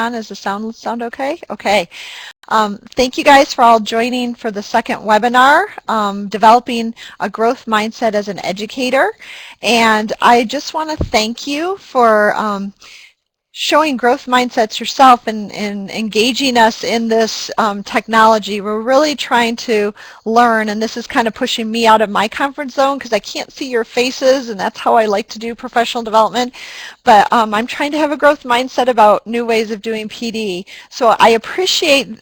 Is the sound okay? Okay. Thank you guys for all joining for the second webinar, Developing a Growth Mindset as an Educator. And I just want to thank you for showing growth mindsets yourself and engaging us in this technology. We're really trying to learn, and this is kind of pushing me out of my comfort zone because I can't see your faces, and that's how I like to do professional development. But I'm trying to have a growth mindset about new ways of doing PD. So I appreciate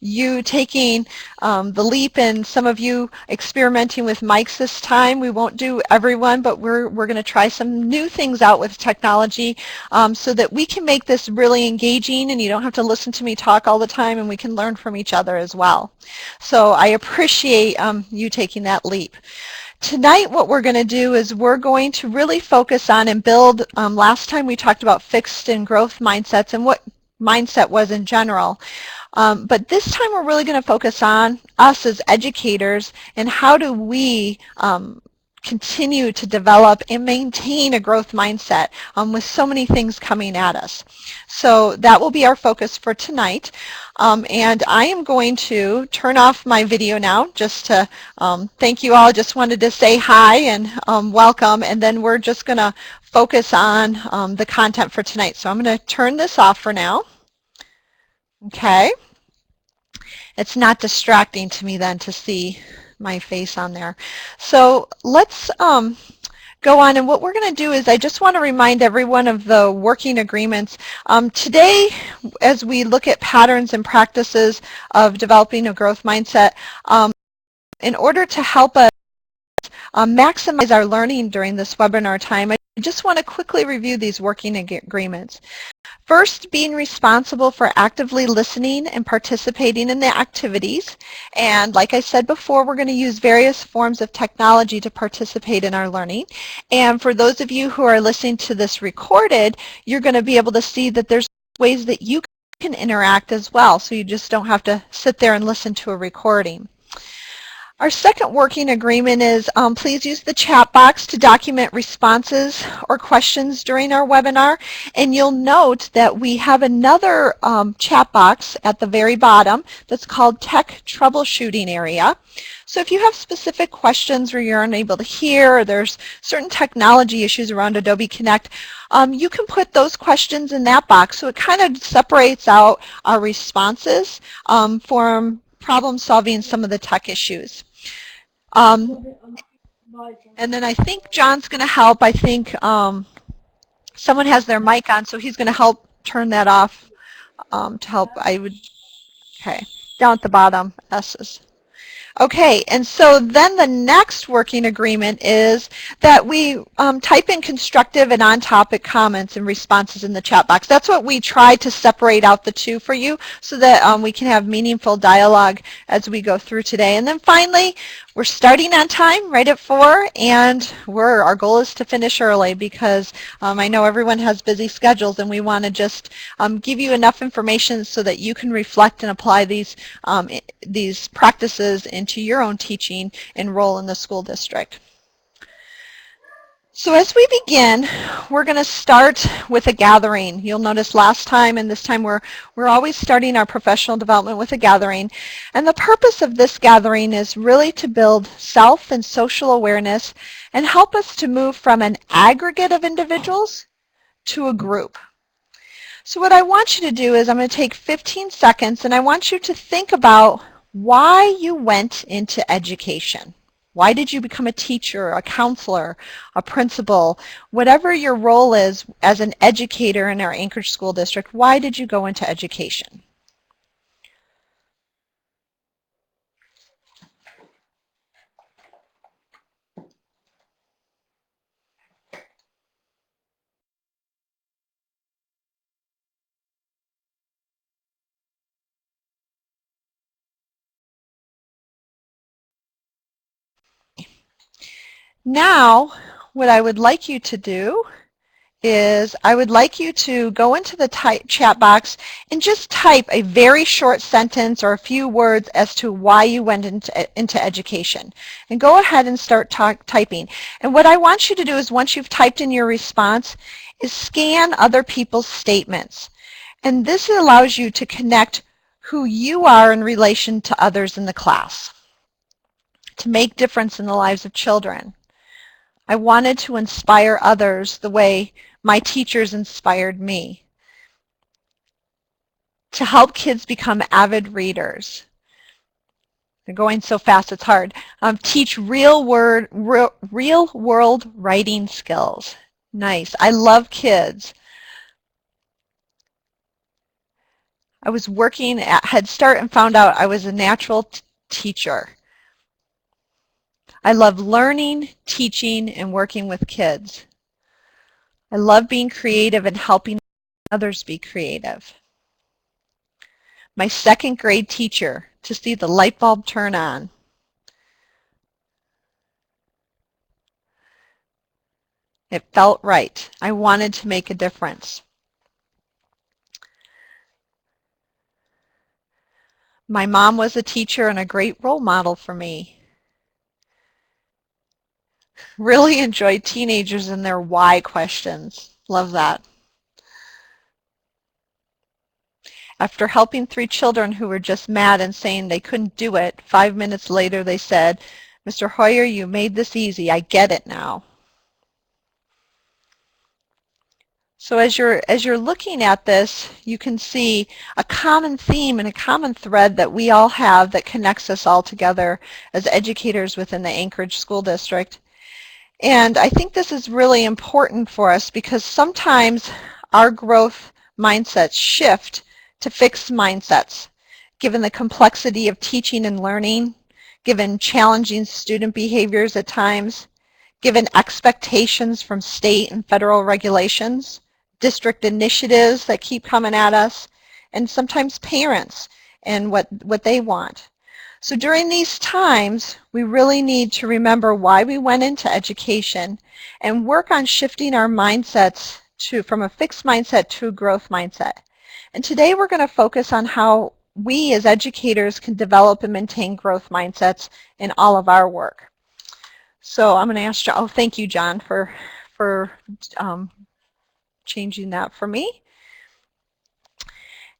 you taking the leap, and some of you experimenting with mics this time. We won't do everyone, but we're going to try some new things out with technology so that we can make this really engaging, and you don't have to listen to me talk all the time, and we can learn from each other as well. So I appreciate you taking that leap. Tonight what we're going to do is we're going to really focus on and build, last time we talked about fixed and growth mindsets and what mindset was in general. But this time we're really going to focus on us as educators and how do we continue to develop and maintain a growth mindset with so many things coming at us. So that will be our focus for tonight. And I am going to turn off my video now just to thank you all. Just wanted to say hi and welcome, and then we're just going to focus on the content for tonight. So I'm going to turn this off for now. Okay. It's not distracting to me then to see my face on there. So let's go on, and what we're going to do is I just want to remind everyone of the working agreements. Today, as we look at patterns and practices of developing a growth mindset, in order to help us maximize our learning during this webinar time, I just want to quickly review these working agreements. First, being responsible for actively listening and participating in the activities. And like I said before, we're going to use various forms of technology to participate in our learning. And for those of you who are listening to this recorded, you're going to be able to see that there's ways that you can interact as well, so you just don't have to sit there and listen to a recording. Our second working agreement is please use the chat box to document responses or questions during our webinar. And you'll note that we have another chat box at the very bottom that's called Tech Troubleshooting Area. So if you have specific questions where you're unable to hear, or there's certain technology issues around Adobe Connect, you can put those questions in that box. So it kind of separates out our responses from problem solving some of the tech issues. And then I think John's going to help. I think someone has their mic on, so he's going to help turn that off to help. Okay, down at the bottom, S's. Okay, and so then the next working agreement is that we type in constructive and on-topic comments and responses in the chat box. That's what we try to separate out the two for you so that we can have meaningful dialogue as we go through today. And then finally, we're starting on time, right at 4, and our goal is to finish early because I know everyone has busy schedules, and we want to just give you enough information so that you can reflect and apply these practices into your own teaching and role in the school district. So as we begin, we're going to start with a gathering. You'll notice last time and this time we're always starting our professional development with a gathering. And the purpose of this gathering is really to build self and social awareness and help us to move from an aggregate of individuals to a group. So what I want you to do is I'm going to take 15 seconds and I want you to think about why you went into education. Why did you become a teacher, a counselor, a principal, whatever your role is as an educator in our Anchorage School District? Why did you go into education? Now, what I would like you to do is I would like you to go into the chat box and just type a very short sentence or a few words as to why you went into education. And go ahead and start typing. And what I want you to do is once you've typed in your response is scan other people's statements. And this allows you to connect who you are in relation to others in the class, to make difference in the lives of children. I wanted to inspire others the way my teachers inspired me, to help kids become avid readers. They're going so fast it's hard. Teach real world writing skills. Nice. I love kids. I was working at Head Start and found out I was a natural teacher. I love learning, teaching, and working with kids. I love being creative and helping others be creative. My second grade teacher, to see the light bulb turn on. It felt right. I wanted to make a difference. My mom was a teacher and a great role model for me. Really enjoyed teenagers and their why questions. Love that. After helping 3 children who were just mad and saying they couldn't do it, 5 minutes later they said, "Mr. Hoyer, you made this easy. I get it now." So as you're looking at this, you can see a common theme and a common thread that we all have that connects us all together as educators within the Anchorage School District. And I think this is really important for us because sometimes our growth mindsets shift to fixed mindsets, given the complexity of teaching and learning, given challenging student behaviors at times, given expectations from state and federal regulations, district initiatives that keep coming at us, and sometimes parents and what they want. So during these times, we really need to remember why we went into education and work on shifting our mindsets from a fixed mindset to a growth mindset. And today we're going to focus on how we as educators can develop and maintain growth mindsets in all of our work. So I'm going to ask John. Oh, thank you, John, for changing that for me.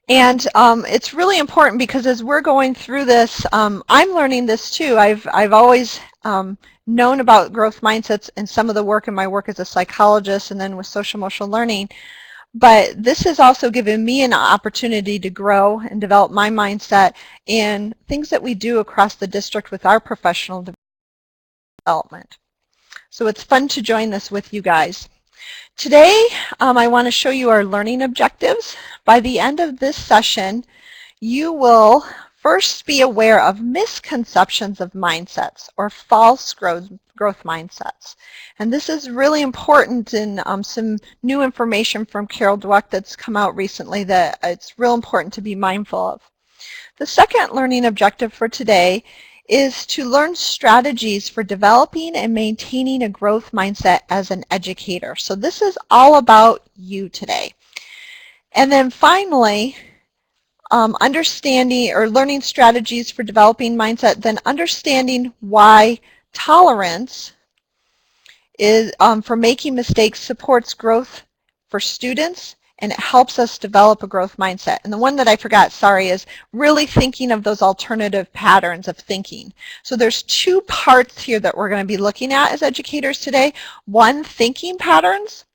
And it's really important because as we're going through this, I'm learning this too. I've always known about growth mindsets in some of the work in my work as a psychologist and then with social emotional learning. But this has also given me an opportunity to grow and develop my mindset in things that we do across the district with our professional development. So it's fun to join this with you guys. Today, I want to show you our learning objectives. By the end of this session, you will first be aware of misconceptions of mindsets or false growth mindsets. And this is really important in some new information from Carol Dweck that's come out recently that it's real important to be mindful of. The second learning objective for today is to learn strategies for developing and maintaining a growth mindset as an educator. So this is all about you today. And then finally, understanding or learning strategies for developing mindset, then understanding why tolerance is for making mistakes supports growth for students, and it helps us develop a growth mindset. And the one that I forgot, sorry, is really thinking of those alternative patterns of thinking. So there's 2 parts here that we're going to be looking at as educators today. One, thinking patterns,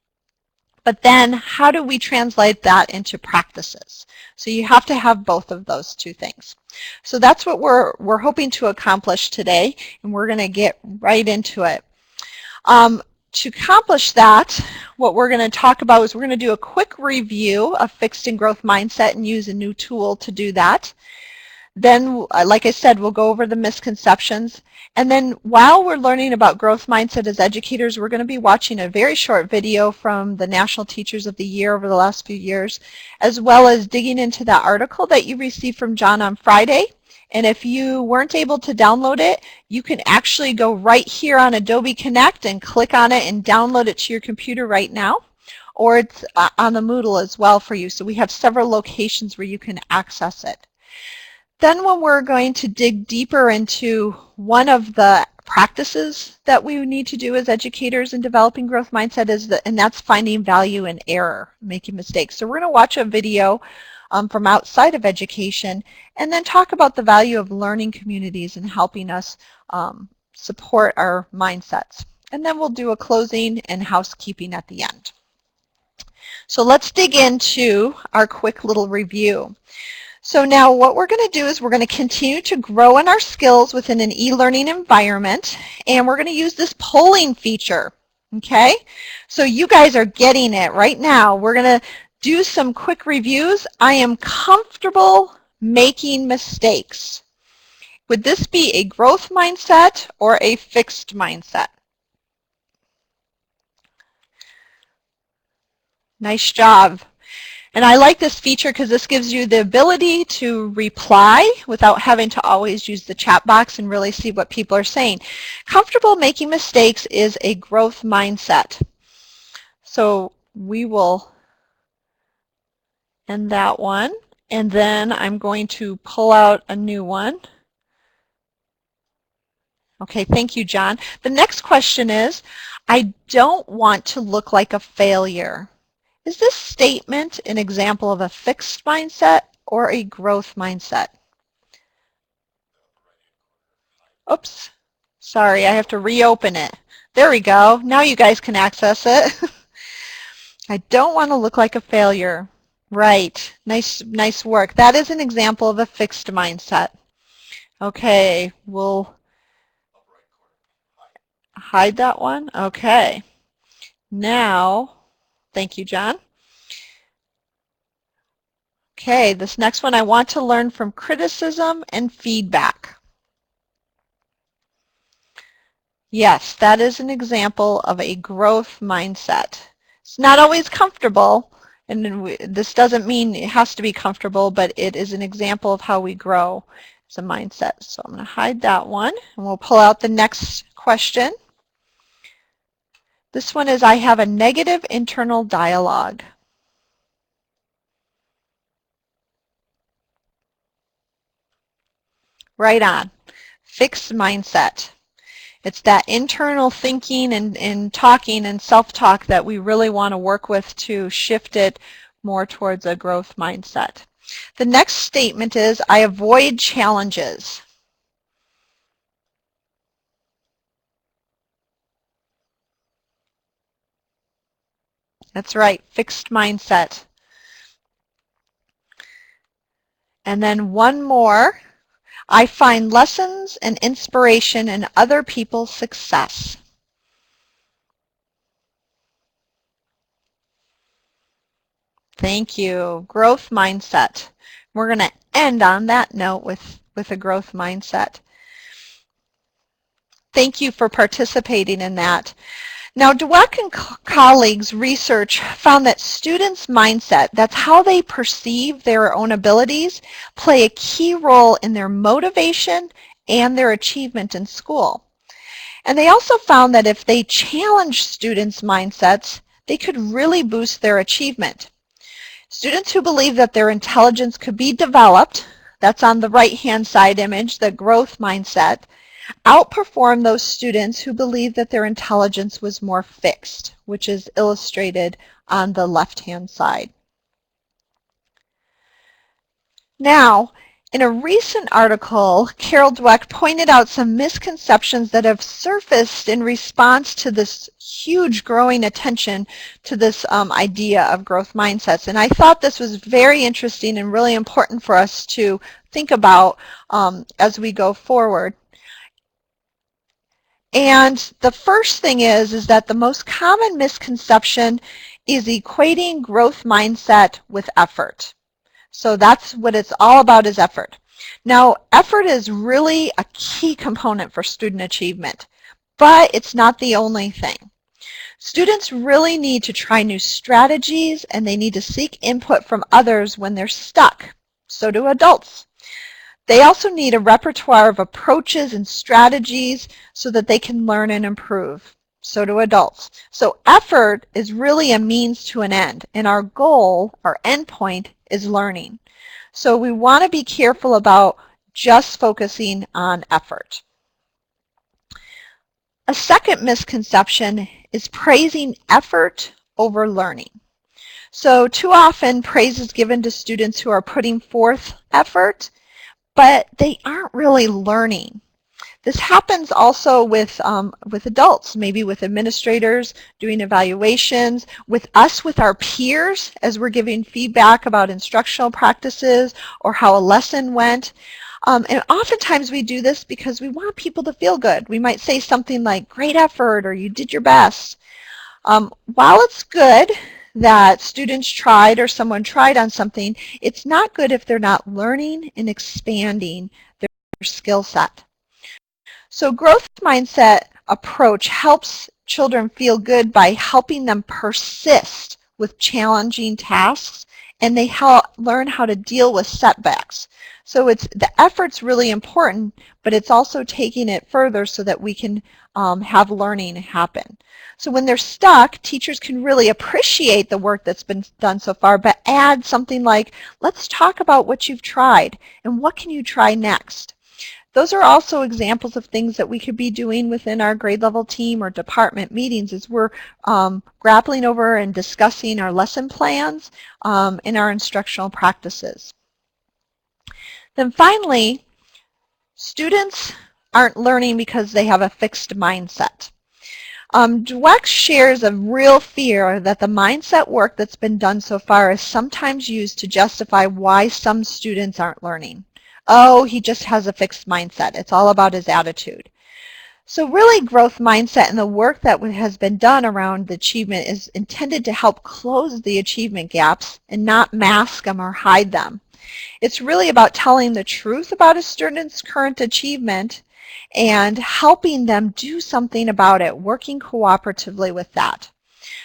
but then how do we translate that into practices? So you have to have both of those 2 things. So that's what we're hoping to accomplish today, and we're going to get right into it. To accomplish that, what we're going to talk about is we're going to do a quick review of fixed and growth mindset and use a new tool to do that. Then, like I said, we'll go over the misconceptions. And then while we're learning about growth mindset as educators, we're going to be watching a very short video from the National Teachers of the Year over the last few years, as well as digging into that article that you received from John on Friday. And if you weren't able to download it, you can actually go right here on Adobe Connect and click on it and download it to your computer right now. Or it's on the Moodle as well for you. So we have several locations where you can access it. Then when we're going to dig deeper into one of the practices that we need to do as educators in developing growth mindset and that's finding value in error, making mistakes. So we're going to watch a video from outside of education and then talk about the value of learning communities and helping us support our mindsets. And then we'll do a closing and housekeeping at the end. So let's dig into our quick little review. So now what we're going to do is we're going to continue to grow in our skills within an e-learning environment, and we're going to use this polling feature, okay? So you guys are getting it right now. We're going to do some quick reviews. I am comfortable making mistakes. Would this be a growth mindset or a fixed mindset? Nice job. And I like this feature because this gives you the ability to reply without having to always use the chat box and really see what people are saying. Comfortable making mistakes is a growth mindset. So we will end that one. And then I'm going to pull out a new one. Okay, thank you, John. The next question is, I don't want to look like a failure. Is this statement an example of a fixed mindset or a growth mindset? Oops, sorry, I have to reopen it. There we go. Now you guys can access it. I don't want to look like a failure. Right, nice work. That is an example of a fixed mindset. Okay, we'll hide that one. Okay. Now, thank you, John. Okay, this next one, I want to learn from criticism and feedback. Yes, that is an example of a growth mindset. It's not always comfortable, and this doesn't mean it has to be comfortable, but it is an example of how we grow as a mindset. So I'm going to hide that one, and we'll pull out the next question. This one is, I have a negative internal dialogue. Right on. Fixed mindset. It's that internal thinking and talking and self-talk that we really want to work with to shift it more towards a growth mindset. The next statement is, I avoid challenges. That's right, fixed mindset. And then one more. I find lessons and inspiration in other people's success. Thank you. Growth mindset. We're going to end on that note with a growth mindset. Thank you for participating in that. Now, Dweck and colleagues' research found that students' mindset, that's how they perceive their own abilities, play a key role in their motivation and their achievement in school. And they also found that if they challenge students' mindsets, they could really boost their achievement. Students who believe that their intelligence could be developed, that's on the right-hand side image, the growth mindset, outperform those students who believe that their intelligence was more fixed, which is illustrated on the left-hand side. Now, in a recent article, Carol Dweck pointed out some misconceptions that have surfaced in response to this huge growing attention to this idea of growth mindsets. And I thought this was very interesting and really important for us to think about as we go forward. And the first thing is that the most common misconception is equating growth mindset with effort. So that's what it's all about, is effort. Now, effort is really a key component for student achievement, but it's not the only thing. Students really need to try new strategies, and they need to seek input from others when they're stuck. So do adults. They also need a repertoire of approaches and strategies so that they can learn and improve. So do adults. So effort is really a means to an end, and our goal, our end point, is learning. So we want to be careful about just focusing on effort. A second misconception is praising effort over learning. So too often praise is given to students who are putting forth effort, but they aren't really learning. This happens also with adults, maybe with administrators doing evaluations, with us, with our peers, as we're giving feedback about instructional practices or how a lesson went. And oftentimes we do this because we want people to feel good. We might say something like, great effort, or you did your best. While it's good that students tried or someone tried on something, it's not good if they're not learning and expanding their skill set. So growth mindset approach helps children feel good by helping them persist with challenging tasks, and they learn how to deal with setbacks. So the effort's really important, but it's also taking it further so that we can have learning happen. So when they're stuck, teachers can really appreciate the work that's been done so far, but add something like, let's talk about what you've tried and what can you try next. Those are also examples of things that we could be doing within our grade level team or department meetings as we're grappling over and discussing our lesson plans in our instructional practices. Then finally, students aren't learning because they have a fixed mindset. Dweck shares a real fear that the mindset work that's been done so far is sometimes used to justify why some students aren't learning. Oh, he just has a fixed mindset. It's all about his attitude. So really, growth mindset and the work that has been done around achievement is intended to help close the achievement gaps and not mask them or hide them. It's really about telling the truth about a student's current achievement and helping them do something about it, working cooperatively with that.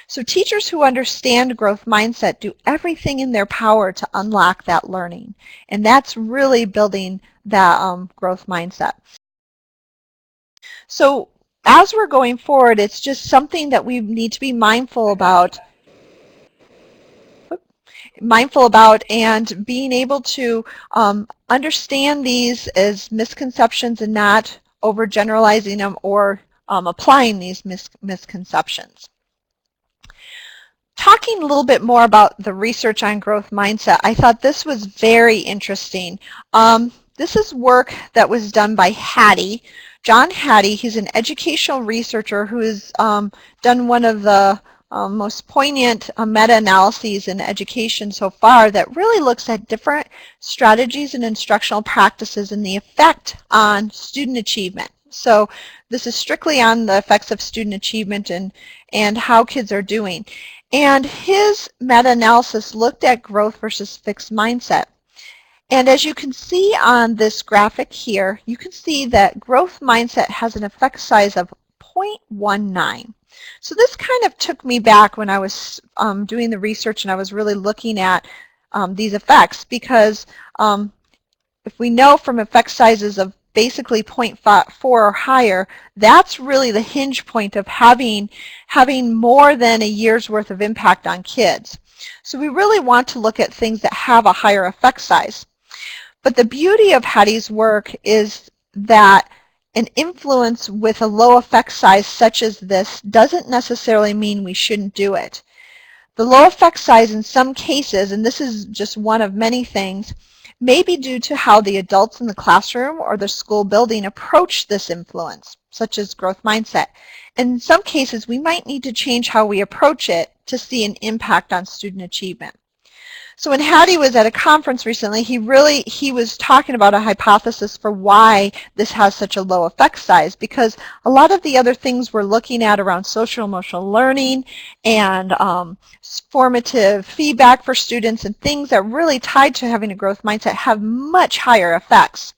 So teachers who understand growth mindset do everything in their power to unlock that learning. And that's really building that growth mindset. So as we're going forward, it's just something that we need to be mindful about and being able to understand these as misconceptions and not overgeneralizing them or applying these misconceptions. Talking a little bit more about the research on growth mindset, I thought this was very interesting. This is work that was done by Hattie. John Hattie, he's an educational researcher who has done one of the most poignant meta-analyses in education so far that really looks at different strategies and instructional practices and the effect on student achievement. So this is strictly on the effects of student achievement and how kids are doing. And his meta-analysis looked at growth versus fixed mindset. And as you can see on this graphic here, you can see that growth mindset has an effect size of 0.19. So this kind of took me back when I was doing the research and I was really looking at these effects, because if we know from effect sizes of basically 0.4 or higher, that's really the hinge point of having more than a year's worth of impact on kids. So we really want to look at things that have a higher effect size. But the beauty of Hattie's work is that an influence with a low effect size such as this doesn't necessarily mean we shouldn't do it. The low effect size in some cases, and this is just one of many things, may be due to how the adults in the classroom or the school building approach this influence, such as growth mindset. In some cases, we might need to change how we approach it to see an impact on student achievement. So when Hattie was at a conference recently, he was talking about a hypothesis for why this has such a low effect size, because a lot of the other things we're looking at around social emotional learning and formative feedback for students and things that really tied to having a growth mindset have much higher effects.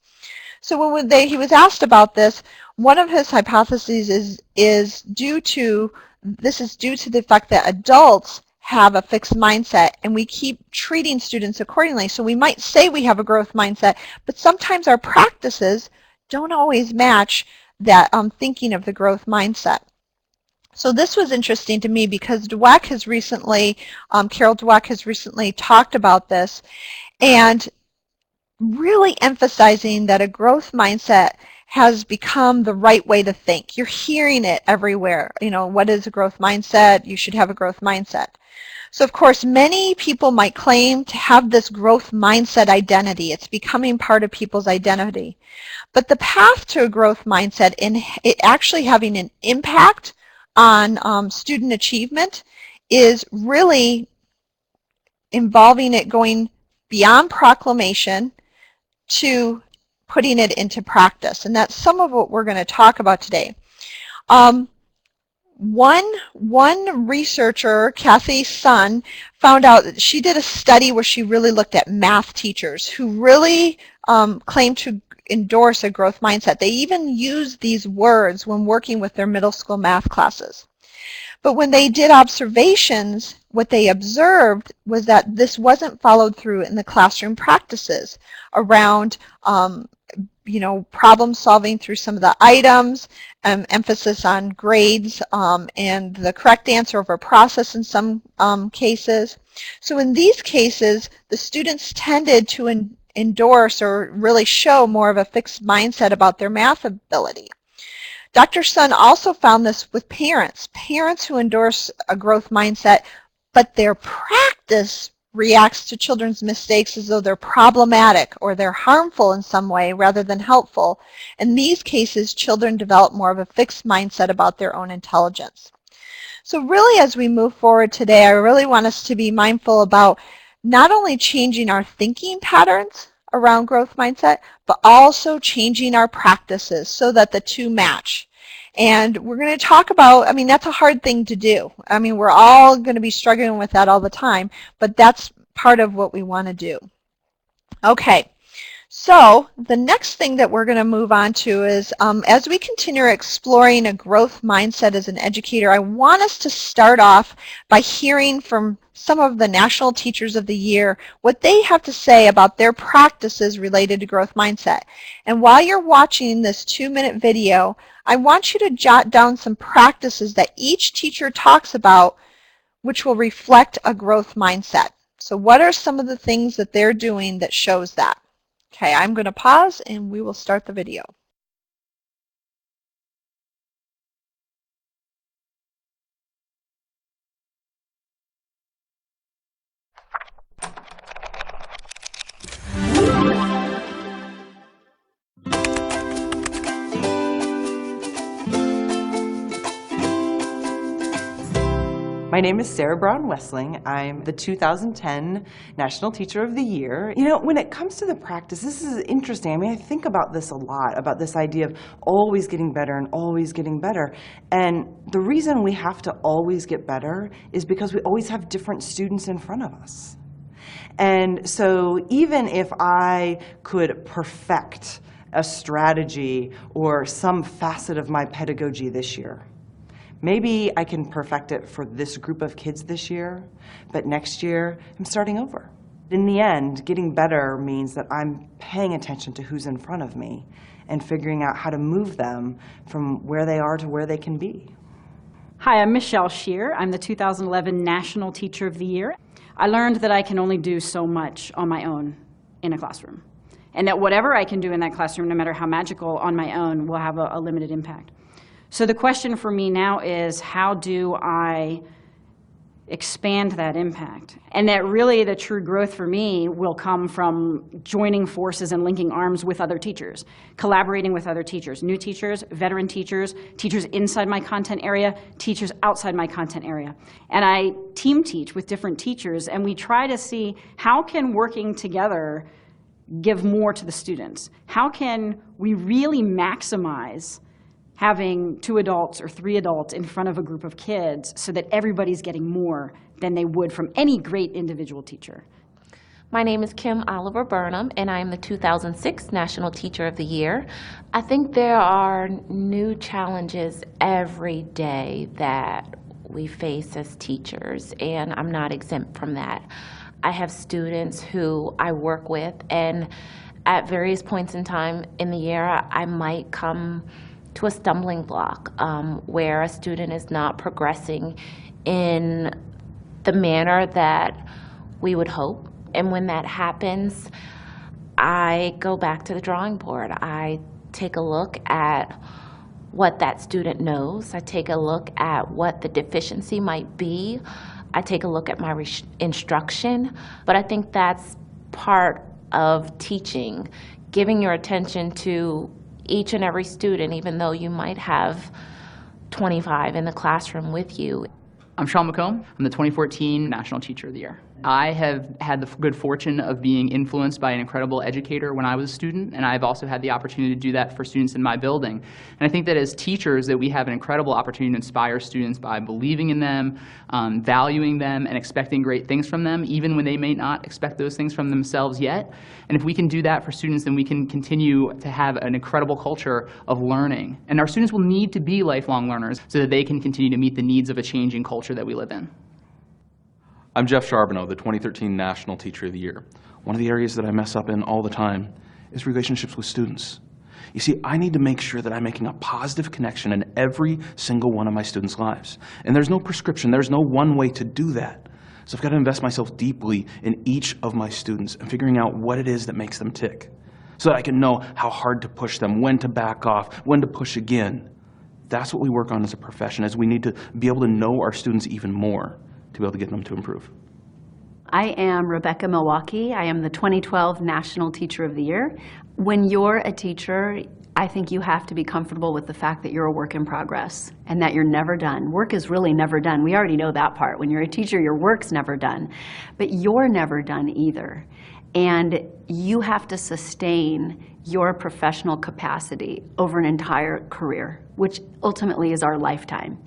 So when he was asked about this, one of his hypotheses is due to the fact that adults have a fixed mindset and we keep treating students accordingly. So we might say we have a growth mindset, but sometimes our practices don't always match that thinking of the growth mindset. So this was interesting to me because Dweck has recently, Carol Dweck has recently talked about this and really emphasizing that a growth mindset has become the right way to think. You're hearing it everywhere. You know, what is a growth mindset? You should have a growth mindset. So of course, many people might claim to have this growth mindset identity. It's becoming part of people's identity. But the path to a growth mindset and it actually having an impact on student achievement is really involving it going beyond proclamation to putting it into practice. And that's some of what we're going to talk about today. One researcher, Kathy Sun, found out that she did a study where she really looked at math teachers who really claimed to endorse a growth mindset. They even used these words when working with their middle school math classes. But when they did observations, what they observed was that this wasn't followed through in the classroom practices around problem solving through some of the items, emphasis on grades, and the correct answer over process in some cases. So in these cases, the students tended to endorse or really show more of a fixed mindset about their math ability. Dr. Sun also found this with parents who endorse a growth mindset, but their practice reacts to children's mistakes as though they're problematic or they're harmful in some way rather than helpful. In these cases, children develop more of a fixed mindset about their own intelligence. So really, as we move forward today, I really want us to be mindful about not only changing our thinking patterns around growth mindset, but also changing our practices so that the two match. And we're going to talk about, I mean, that's a hard thing to do. I mean, we're all going to be struggling with that all the time, but that's part of what we want to do. Okay, so the next thing that we're going to move on to is as we continue exploring a growth mindset as an educator, I want us to start off by hearing from some of the National Teachers of the Year what they have to say about their practices related to growth mindset. And while you're watching this 2-minute video, I want you to jot down some practices that each teacher talks about which will reflect a growth mindset. So what are some of the things that they're doing that shows that? Okay, I'm going to pause and we will start the video. My name is Sarah Brown Wessling. I'm the 2010 National Teacher of the Year. You know, when it comes to the practice, this is interesting. I mean, I think about this a lot, about this idea of always getting better and always getting better. And the reason we have to always get better is because we always have different students in front of us. And so even if I could perfect a strategy or some facet of my pedagogy this year, maybe I can perfect it for this group of kids this year, but next year I'm starting over. In the end, getting better means that I'm paying attention to who's in front of me and figuring out how to move them from where they are to where they can be. Hi, I'm Michelle Shear. I'm the 2011 National Teacher of the Year. I learned that I can only do so much on my own in a classroom, and that whatever I can do in that classroom, no matter how magical, on my own, will have a limited impact. So the question for me now is, how do I expand that impact? And that really the true growth for me will come from joining forces and linking arms with other teachers, collaborating with other teachers, new teachers, veteran teachers, teachers inside my content area, teachers outside my content area. And I team teach with different teachers, and we try to see how can working together give more to the students? How can we really maximize having 2 adults or 3 adults in front of a group of kids so that everybody's getting more than they would from any great individual teacher? My name is Kim Oliver Burnham, and I am the 2006 National Teacher of the Year. I think there are new challenges every day that we face as teachers, and I'm not exempt from that. I have students who I work with, and at various points in time in the year, I might come to a stumbling block where a student is not progressing in the manner that we would hope. And when that happens, I go back to the drawing board. I take a look at what that student knows. I take a look at what the deficiency might be. I take a look at my instruction, but I think that's part of teaching, giving your attention to each and every student, even though you might have 25 in the classroom with you. I'm Sean McComb. I'm the 2014 National Teacher of the Year. I have had the good fortune of being influenced by an incredible educator when I was a student, and I've also had the opportunity to do that for students in my building. And I think that as teachers that we have an incredible opportunity to inspire students by believing in them, valuing them, and expecting great things from them, even when they may not expect those things from themselves yet. And if we can do that for students, then we can continue to have an incredible culture of learning. And our students will need to be lifelong learners so that they can continue to meet the needs of a changing culture that we live in. I'm Jeff Charbonneau, the 2013 National Teacher of the Year. One of the areas that I mess up in all the time is relationships with students. You see, I need to make sure that I'm making a positive connection in every single one of my students' lives. And there's no prescription, there's no one way to do that. So I've got to invest myself deeply in each of my students and figuring out what it is that makes them tick, so that I can know how hard to push them, when to back off, when to push again. That's what we work on as a profession, is we need to be able to know our students even more to be able to get them to improve. I am Rebecca Milwaukee. I am the 2012 National Teacher of the Year. When you're a teacher, I think you have to be comfortable with the fact that you're a work in progress and that you're never done. Work is really never done. We already know that part. When you're a teacher, your work's never done. But you're never done either. And you have to sustain your professional capacity over an entire career, which ultimately is our lifetime.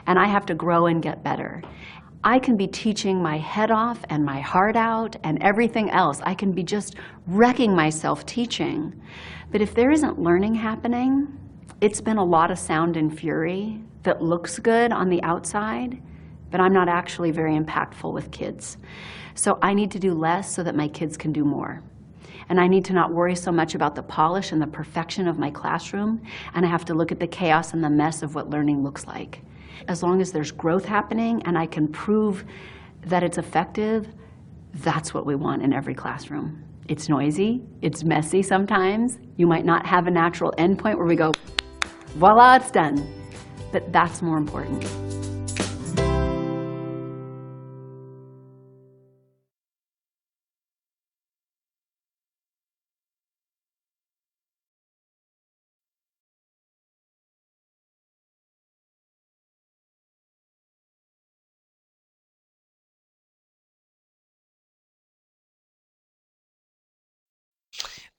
And I have to grow and get better. I can be teaching my head off and my heart out and everything else. I can be just wrecking myself teaching. But if there isn't learning happening, it's been a lot of sound and fury that looks good on the outside, but I'm not actually very impactful with kids. So I need to do less so that my kids can do more. And I need to not worry so much about the polish and the perfection of my classroom, and I have to look at the chaos and the mess of what learning looks like. As long as there's growth happening and I can prove that it's effective, that's what we want in every classroom. It's noisy, it's messy sometimes. You might not have a natural endpoint where we go, voila, it's done. But that's more important.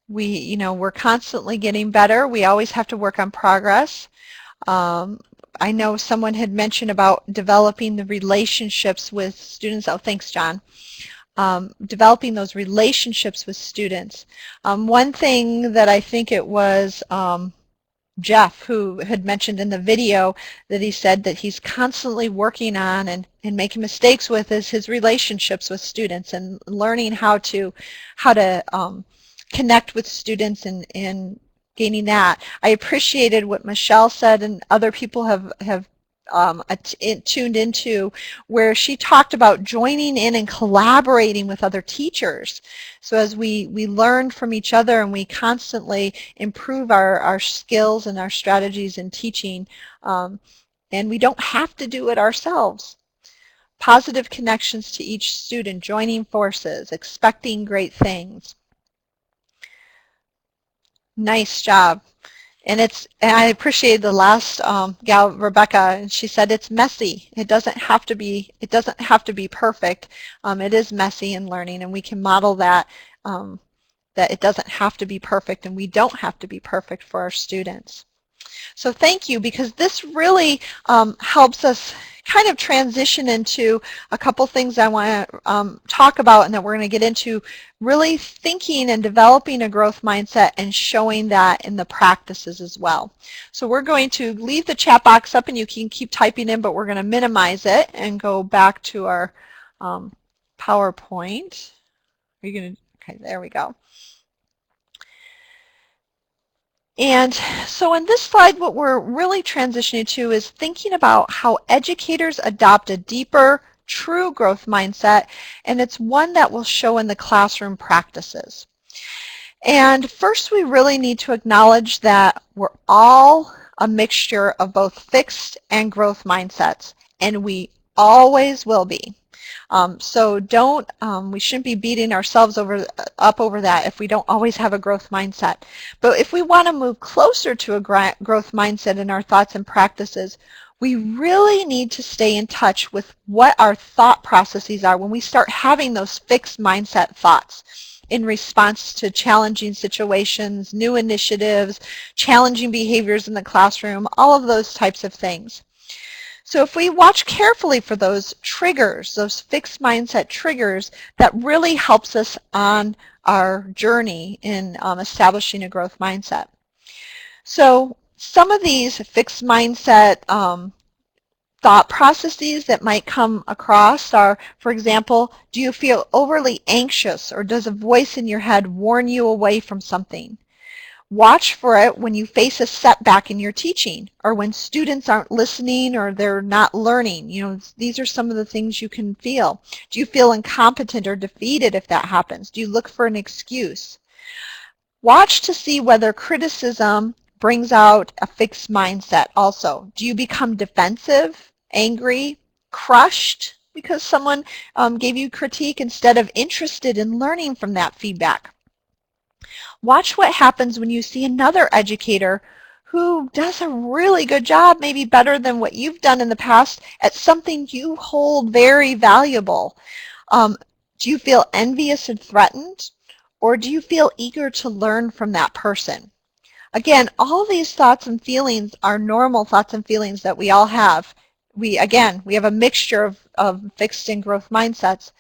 We're constantly getting better. We always have to work on progress. I know someone had mentioned about developing the relationships with students. Oh, thanks, John. Developing those relationships with students. One thing that I think it was Jeff who had mentioned in the video that he said that he's constantly working on and making mistakes with is his relationships with students and learning how to connect with students and gaining that. I appreciated what Michelle said and other people have tuned into, where she talked about joining in and collaborating with other teachers. So as we learn from each other and we constantly improve our skills and our strategies in teaching, and we don't have to do it ourselves. Positive connections to each student, joining forces, expecting great things. Nice job. And I appreciated the last gal, Rebecca, and she said it's messy. It doesn't have to be perfect. It is messy in learning, and we can model that that it doesn't have to be perfect, and we don't have to be perfect for our students. So thank you, because this really helps us kind of transition into a couple things I want to talk about and that we're going to get into, really thinking and developing a growth mindset and showing that in the practices as well. So we're going to leave the chat box up and you can keep typing in, but we're going to minimize it and go back to our PowerPoint. Are you going to, okay, there we go. And so in this slide, what we're really transitioning to is thinking about how educators adopt a deeper, true growth mindset, and it's one that will show in the classroom practices. And first, we really need to acknowledge that we're all a mixture of both fixed and growth mindsets, and we always will be. So we shouldn't be beating ourselves up over that if we don't always have a growth mindset. But if we want to move closer to a growth mindset in our thoughts and practices, we really need to stay in touch with what our thought processes are when we start having those fixed mindset thoughts in response to challenging situations, new initiatives, challenging behaviors in the classroom, all of those types of things. So if we watch carefully for those triggers, those fixed mindset triggers, that really helps us on our journey in establishing a growth mindset. So some of these fixed mindset thought processes that might come across are, for example, do you feel overly anxious, or does a voice in your head warn you away from something? Watch for it when you face a setback in your teaching, or when students aren't listening or they're not learning. These are some of the things you can feel. Do you feel incompetent or defeated if that happens? Do you look for an excuse? Watch to see whether criticism brings out a fixed mindset also. Do you become defensive, angry, crushed because someone gave you critique instead of interested in learning from that feedback? Watch what happens when you see another educator who does a really good job, maybe better than what you've done in the past, at something you hold very valuable. Do you feel envious and threatened, or do you feel eager to learn from that person? Again, all these thoughts and feelings are normal thoughts and feelings that we all have. We have a mixture of fixed and growth mindsets,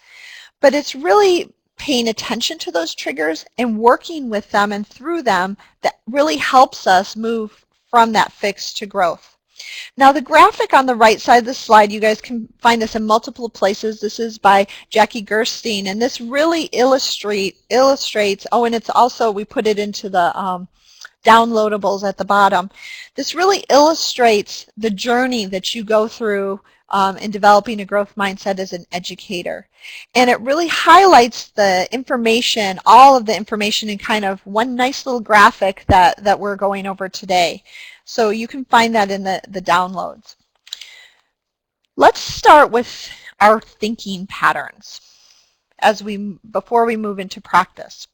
but it's really paying attention to those triggers and working with them and through them that really helps us move from that fixed to growth. Now, the graphic on the right side of the slide, you guys can find this in multiple places. This is by Jackie Gerstein, and this really illustrates, and it's also, we put it into the downloadables at the bottom. This really illustrates the journey that you go through in developing a growth mindset as an educator. And it really highlights the information, all of the information, in kind of one nice little graphic that we're going over today. So you can find that in the downloads. Let's start with our thinking patterns before we move into practice.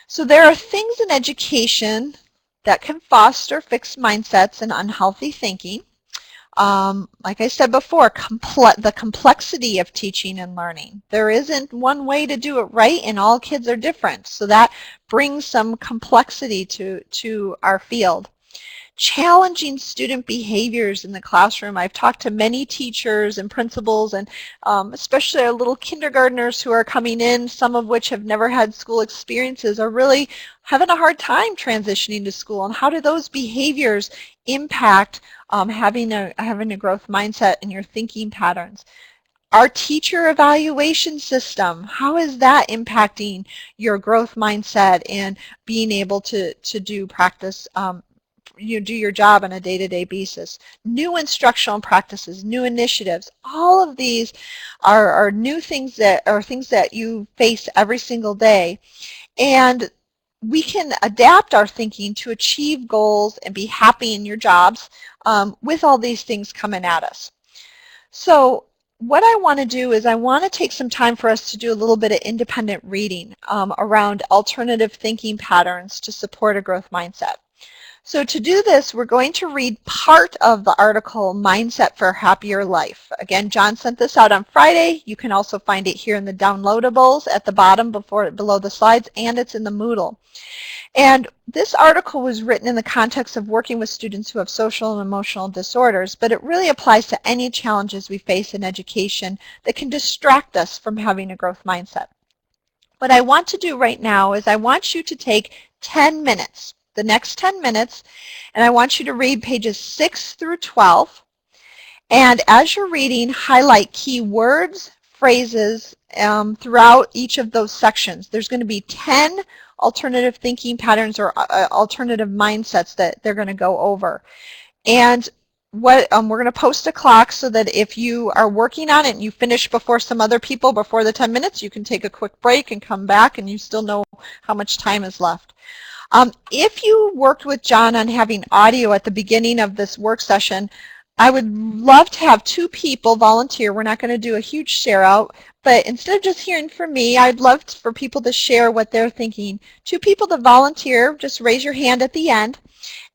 So there are things in education that can foster fixed mindsets and unhealthy thinking. Like I said before, the complexity of teaching and learning. There isn't one way to do it right, and all kids are different. So that brings some complexity to our field. Challenging student behaviors in the classroom. I've talked to many teachers and principals, and especially our little kindergartners who are coming in, some of which have never had school experiences, are really having a hard time transitioning to school. And how do those behaviors impact having a growth mindset in your thinking patterns? Our teacher evaluation system, how is that impacting your growth mindset and being able to do practice, you do your job on a day-to-day basis? New instructional practices, new initiatives, all of these are new things that you face every single day. And we can adapt our thinking to achieve goals and be happy in your jobs with all these things coming at us. So what I want to do is I want to take some time for us to do a little bit of independent reading around alternative thinking patterns to support a growth mindset. So to do this, we're going to read part of the article, Mindset for a Happier Life. Again, John sent this out on Friday. You can also find it here in the downloadables at the bottom below the slides, and it's in the Moodle. And this article was written in the context of working with students who have social and emotional disorders, but it really applies to any challenges we face in education that can distract us from having a growth mindset. What I want to do right now is I want you to take 10 minutes, the next 10 minutes, and I want you to read pages 6 through 12. And as you're reading, highlight key words, phrases throughout each of those sections. There's going to be 10 alternative thinking patterns or alternative mindsets that they're going to go over. And we're going to post a clock so that if you are working on it and you finish before some other people, before the 10 minutes, you can take a quick break and come back and you still know how much time is left. If you worked with John on having audio at the beginning of this work session, I would love to have 2 people volunteer. We're not going to do a huge share out, but instead of just hearing from me, I'd love for people to share what they're thinking. 2 people to volunteer, just raise your hand at the end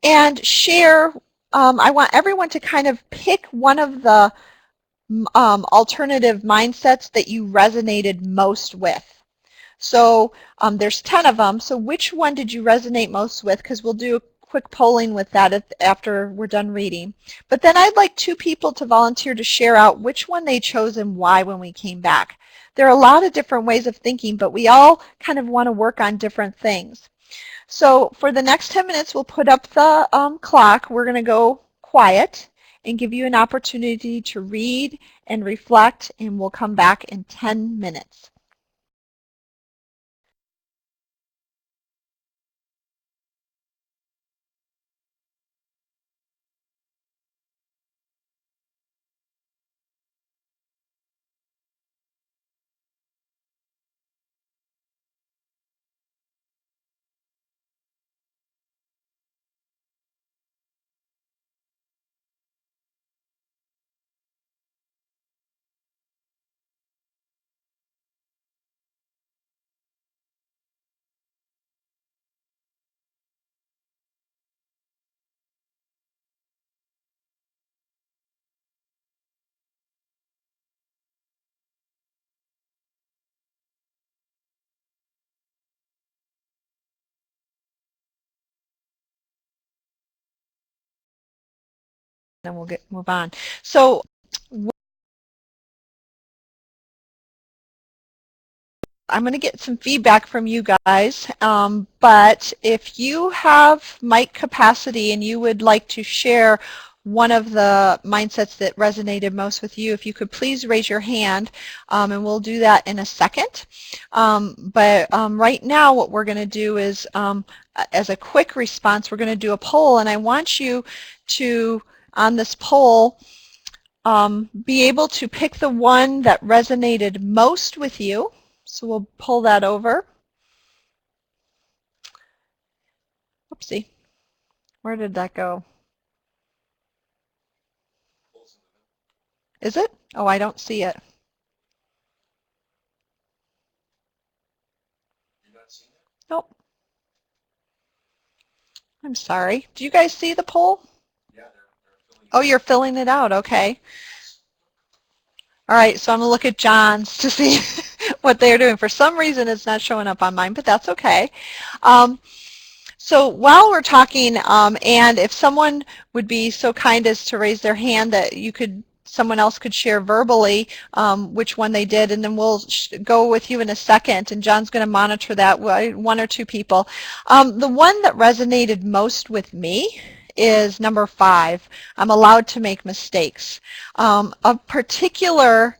and share. I want everyone to kind of pick one of the alternative mindsets that you resonated most with. So there's 10 of them. So which one did you resonate most with? Because we'll do a quick polling with that after we're done reading. But then I'd like 2 people to volunteer to share out which one they chose and why when we came back. There are a lot of different ways of thinking, but we all kind of want to work on different things. So for the next 10 minutes, we'll put up the clock. We're going to go quiet and give you an opportunity to read and reflect, and we'll come back in 10 minutes. Then we'll move on. So I'm going to get some feedback from you guys, but if you have mic capacity and you would like to share one of the mindsets that resonated most with you, if you could please raise your hand, and we'll do that in a second. But right now what we're going to do is, as a quick response, we're going to do a poll, and I want you to, on this poll, be able to pick the one that resonated most with you. So we'll pull that over. Oopsie. Where did that go? Is it? Oh, I don't see it. Nope. I'm sorry. Do you guys see the poll? Oh, you're filling it out. Okay. All right, so I'm going to look at John's to see what they're doing. For some reason, it's not showing up on mine, but that's okay. So while we're talking, and if someone would be so kind as to raise their hand that someone else could share verbally which one they did, and then we'll go with you in a second, and John's going to monitor that, 1 or 2 people. The one that resonated most with me is number 5. I'm allowed to make mistakes. Of particular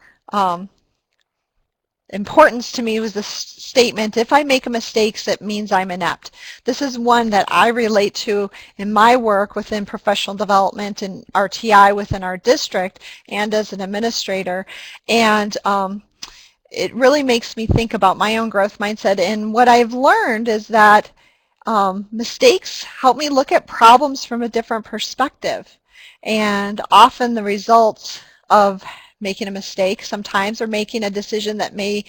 importance to me was the statement, if I make a mistake, that means I'm inept. This is one that I relate to in my work within professional development and RTI within our district and as an administrator. And it really makes me think about my own growth mindset. And what I've learned is that mistakes help me look at problems from a different perspective. And often the results of making a mistake sometimes, or making a decision that we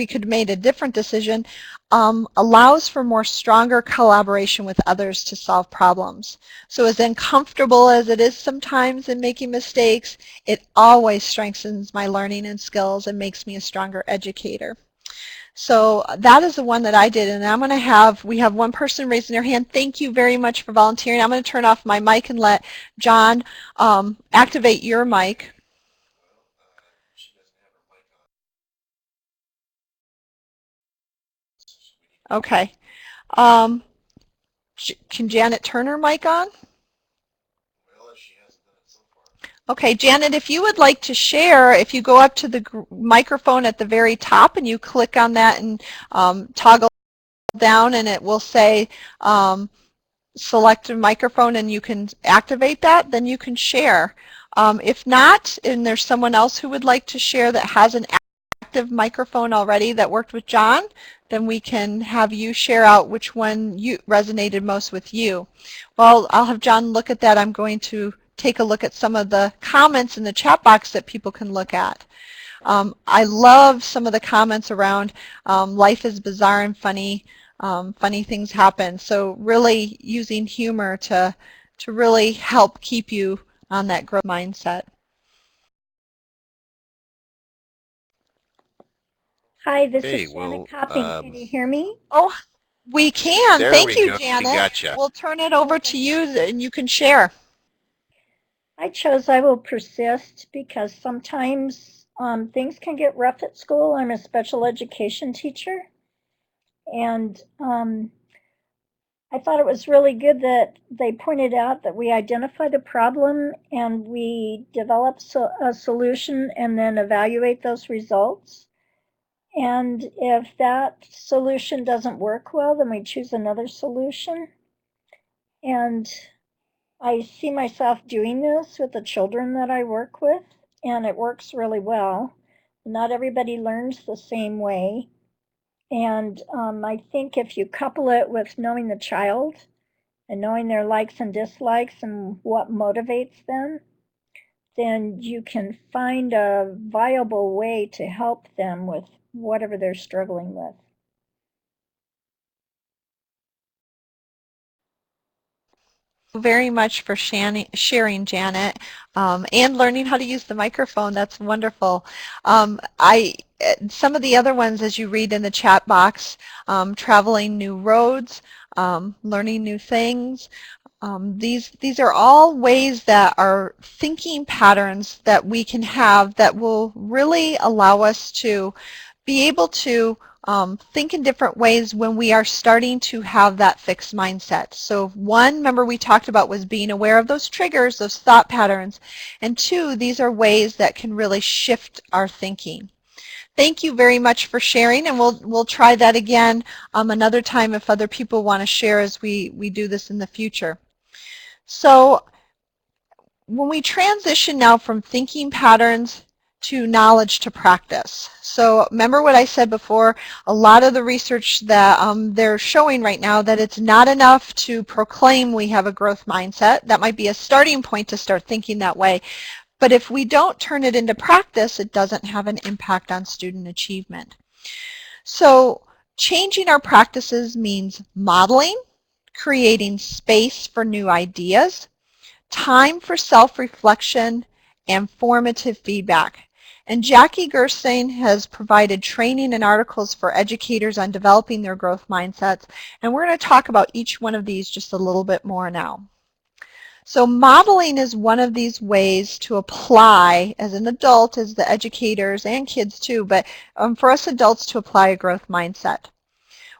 could have made a different decision, allows for more stronger collaboration with others to solve problems. So as uncomfortable as it is sometimes in making mistakes, it always strengthens my learning and skills and makes me a stronger educator. So that is the one that I did, and we have 1 person raising their hand. Thank you very much for volunteering. I'm going to turn off my mic and let John activate your mic. Okay. Can Janet turn her mic on? Okay, Janet, if you would like to share, if you go up to the microphone at the very top and you click on that and toggle down, and it will say select a microphone and you can activate that, then you can share. If not, and there's someone else who would like to share that has an active microphone already that worked with John, then we can have you share out which one you resonated most with you. Well, I'll have John look at that. I'm going to take a look at some of the comments in the chat box that people can look at. I love some of the comments around life is bizarre and funny. Funny things happen. So really using humor to really help keep you on that growth mindset. Hi, this is Janet Copping. Can you hear me? Oh, we can. There Thank we you, go. Janet. Gotcha. We'll turn it over to you and you can share. I chose I will persist because sometimes things can get rough at school. I'm a special education teacher. And I thought it was really good that they pointed out that we identify the problem and we develop a solution and then evaluate those results. And if that solution doesn't work well, then we choose another solution. And I see myself doing this with the children that I work with, and it works really well. Not everybody learns the same way. And I think if you couple it with knowing the child and knowing their likes and dislikes and what motivates them, then you can find a viable way to help them with whatever they're struggling with. Very much for sharing, Janet, and learning how to use the microphone. That's wonderful. Some of the other ones, as you read in the chat box, traveling new roads, learning new things. These are all ways that are thinking patterns that we can have that will really allow us to be able to think in different ways when we are starting to have that fixed mindset. So one, remember we talked about, was being aware of those triggers, those thought patterns. And two, these are ways that can really shift our thinking. Thank you very much for sharing, and we'll try that again another time if other people want to share as we do this in the future. So when we transition now from thinking patterns to knowledge to practice. So remember what I said before, a lot of the research that they're showing right now that it's not enough to proclaim we have a growth mindset. That might be a starting point to start thinking that way. But if we don't turn it into practice, it doesn't have an impact on student achievement. So changing our practices means modeling, creating space for new ideas, time for self-reflection, and formative feedback. And Jackie Gerstein has provided training and articles for educators on developing their growth mindsets, and we're going to talk about each one of these just a little bit more now. So modeling is one of these ways to apply, as an adult, as the educators and kids too, but for us adults to apply a growth mindset.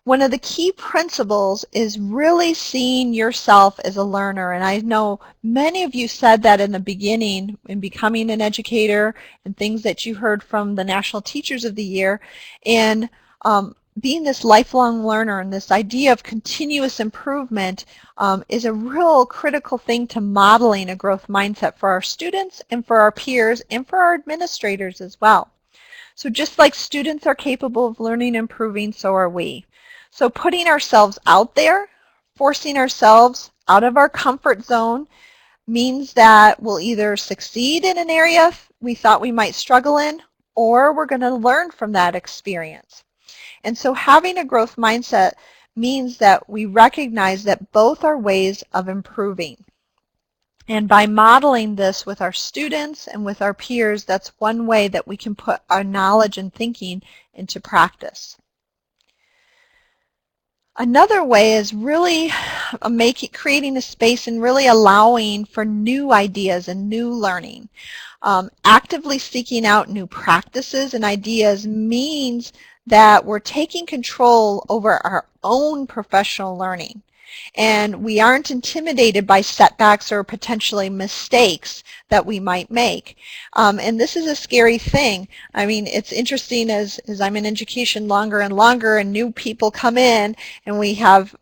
One of the key principles is really seeing yourself as a learner, and I know many of you said that in the beginning in becoming an educator and things that you heard from the National Teachers of the Year, and being this lifelong learner and this idea of continuous improvement is a real critical thing to modeling a growth mindset for our students and for our peers and for our administrators as well. So just like students are capable of learning and improving, so are we. So putting ourselves out there, forcing ourselves out of our comfort zone, means that we'll either succeed in an area we thought we might struggle in, or we're going to learn from that experience. And so having a growth mindset means that we recognize that both are ways of improving. And by modeling this with our students and with our peers, that's one way that we can put our knowledge and thinking into practice. Another way is really creating a space and really allowing for new ideas and new learning. Actively seeking out new practices and ideas means that we're taking control over our own professional learning. and we aren't intimidated by setbacks or potentially mistakes that we might make. And this is a scary thing. I mean, it's interesting as I'm in education longer and longer and new people come in and we have,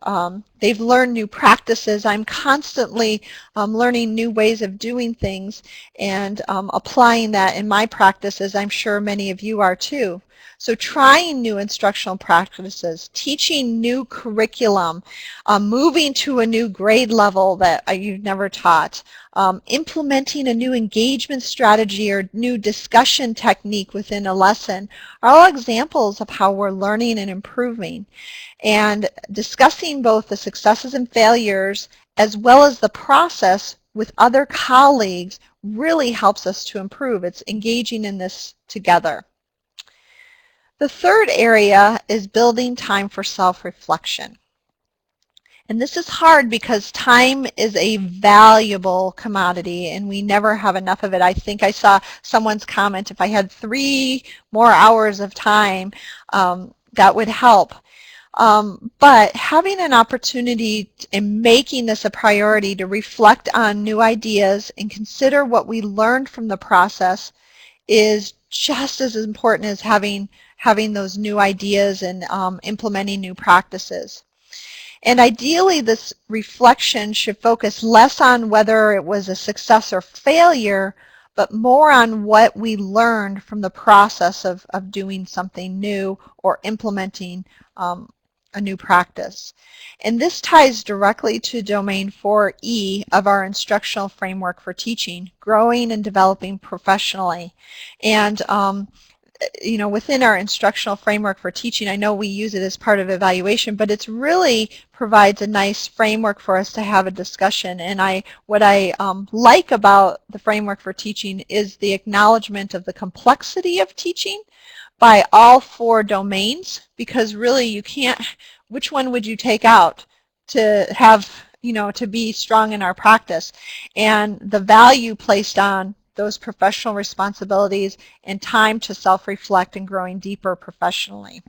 they've learned new practices. I'm constantly learning new ways of doing things and applying that in my practice, as I'm sure many of you are too. So trying new instructional practices, teaching new curriculum, moving to a new grade level that you've never taught, implementing a new engagement strategy or new discussion technique within a lesson are all examples of how we're learning and improving. And discussing both the successes and failures as well as the process with other colleagues really helps us to improve. It's engaging in this together. The third area is building time for self-reflection. And this is hard because time is a valuable commodity and we never have enough of it. I think I saw someone's comment, if I had 3 more hours of time, that would help. But having an opportunity and making this a priority to reflect on new ideas and consider what we learned from the process is just as important as having those new ideas and implementing new practices. And ideally, this reflection should focus less on whether it was a success or failure, but more on what we learned from the process of doing something new or implementing a new practice. And this ties directly to domain 4E of our instructional framework for teaching, growing and developing professionally. And you know, within our instructional framework for teaching, I know we use it as part of evaluation, but it really provides a nice framework for us to have a discussion. And what I like about the framework for teaching is the acknowledgement of the complexity of teaching by all 4 domains, because really you can't, which one would you take out to have, you know, to be strong in our practice? And the value placed on those professional responsibilities and time to self-reflect and growing deeper professionally.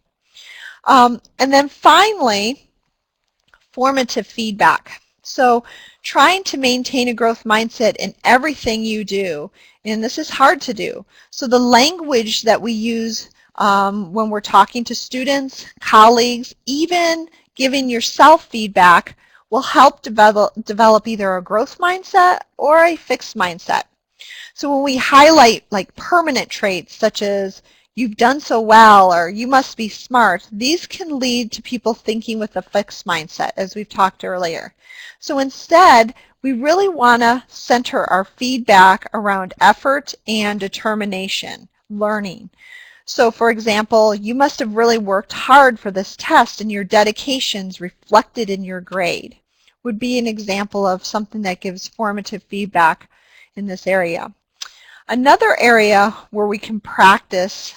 And then finally, formative feedback. So trying to maintain a growth mindset in everything you do, and this is hard to do. So the language that we use when we're talking to students, colleagues, even giving yourself feedback will help develop either a growth mindset or a fixed mindset. So when we highlight like permanent traits such as you've done so well or you must be smart, these can lead to people thinking with a fixed mindset, as we've talked earlier. So instead, we really want to center our feedback around effort and determination, learning. So for example, you must have really worked hard for this test and your dedication's reflected in your grade would be an example of something that gives formative feedback in this area. Another area where we can practice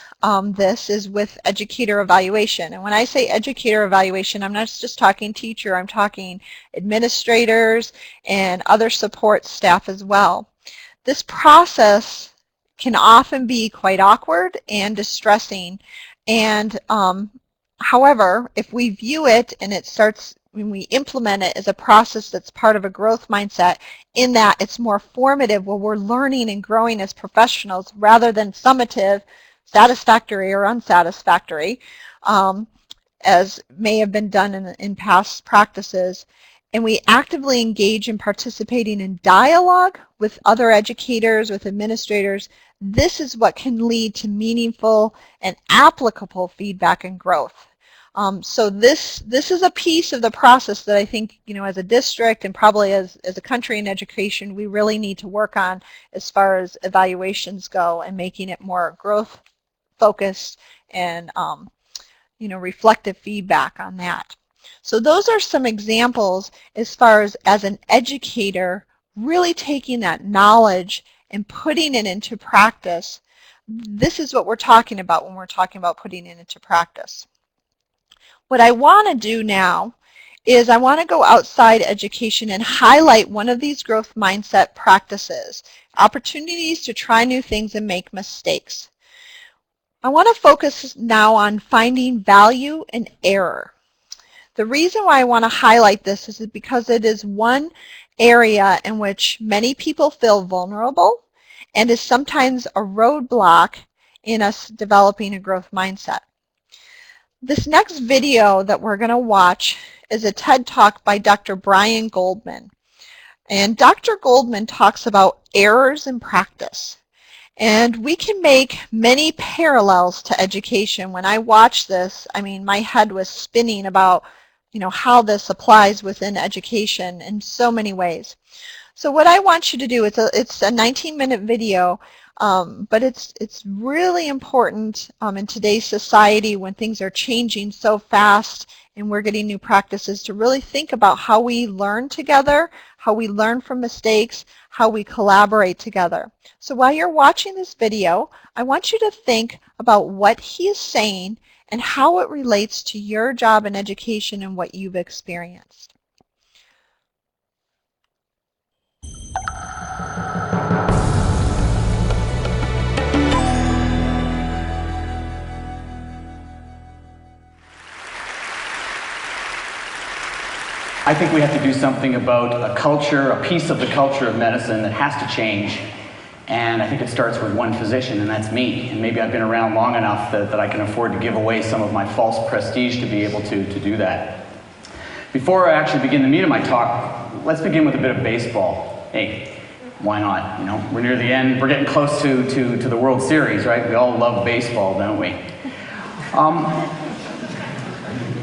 this is with educator evaluation. And when I say educator evaluation, I'm not just talking teacher, I'm talking administrators and other support staff as well. This process can often be quite awkward and distressing. And however, if we view it and it starts, when we implement it as a process that's part of a growth mindset, in that it's more formative where we're learning and growing as professionals rather than summative, satisfactory or unsatisfactory, as may have been done in past practices, and we actively engage in participating in dialogue with other educators, with administrators, this is what can lead to meaningful and applicable feedback and growth. So this is a piece of the process that I think, you know, as a district and probably as a country in education, we really need to work on as far as evaluations go and making it more growth focused and you know, reflective feedback on that. So those are some examples as far as an educator really taking that knowledge and putting it into practice. This is what we're talking about when we're talking about putting it into practice. What I want to do now is I want to go outside education and highlight one of these growth mindset practices, opportunities to try new things and make mistakes. I want to focus now on finding value in error. The reason why I want to highlight this is because it is one area in which many people feel vulnerable and is sometimes a roadblock in us developing a growth mindset. This next video that we're going to watch is a TED Talk by Dr. Brian Goldman. And Dr. Goldman talks about errors in practice. And we can make many parallels to education. When I watched this, I mean, my head was spinning about, how this applies within education in so many ways. So what I want you to do, it's a 19-minute video, but it's really important in today's society when things are changing so fast and we're getting new practices to really think about how we learn together, how we learn from mistakes, how we collaborate together. So while you're watching this video, I want you to think about what he is saying and how it relates to your job in education and what you've experienced. I think we have to do something about a culture, a piece of the culture of medicine that has to change. And I think it starts with one physician, and that's me. And maybe I've been around long enough that I can afford to give away some of my false prestige to be able to do that. Before I actually begin the meat of my talk, let's begin with a bit of baseball. Hey, why not? We're near the end. We're getting close to the World Series, right? We all love baseball, don't we?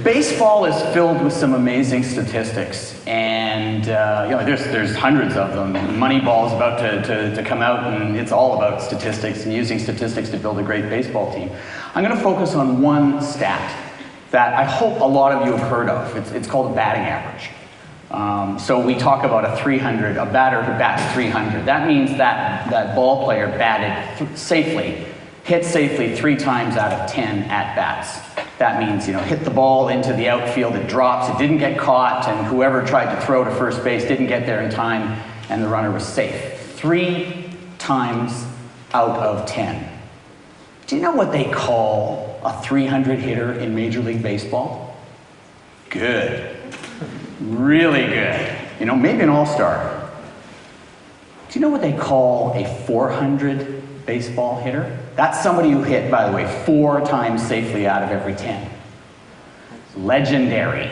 Baseball is filled with some amazing statistics, and there's hundreds of them. Moneyball is about to come out, and it's all about statistics and using statistics to build a great baseball team. I'm going to focus on one stat that I hope a lot of you have heard of. It's called batting average. So we talk about a batter who bats 300. That means that ball player batted safely, hit safely 3 times out of 10 at-bats. That means, hit the ball into the outfield, it drops, it didn't get caught, and whoever tried to throw to first base didn't get there in time, and the runner was safe. 3 times out of 10. Do you know what they call a 300 hitter in Major League Baseball? Good. Really good. Maybe an all-star. Do you know what they call a 400 baseball hitter? That's somebody who hit, by the way, 4 times safely out of every 10. Legendary.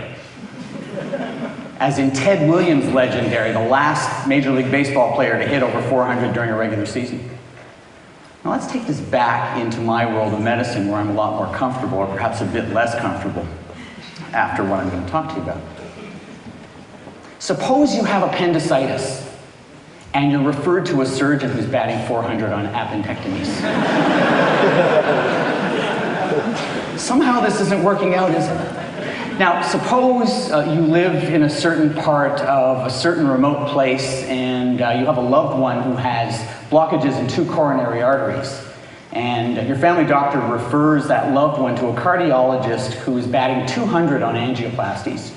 As in Ted Williams legendary, the last Major League Baseball player to hit over 400 during a regular season. Now let's take this back into my world of medicine where I'm a lot more comfortable, or perhaps a bit less comfortable, after what I'm going to talk to you about. Suppose you have appendicitis, and you're referred to a surgeon who's batting 400 on appendectomies. Somehow this isn't working out, is it? Now, suppose you live in a certain part of a certain remote place, and you have a loved one who has blockages in 2 coronary arteries. And your family doctor refers that loved one to a cardiologist who is batting 200 on angioplasties.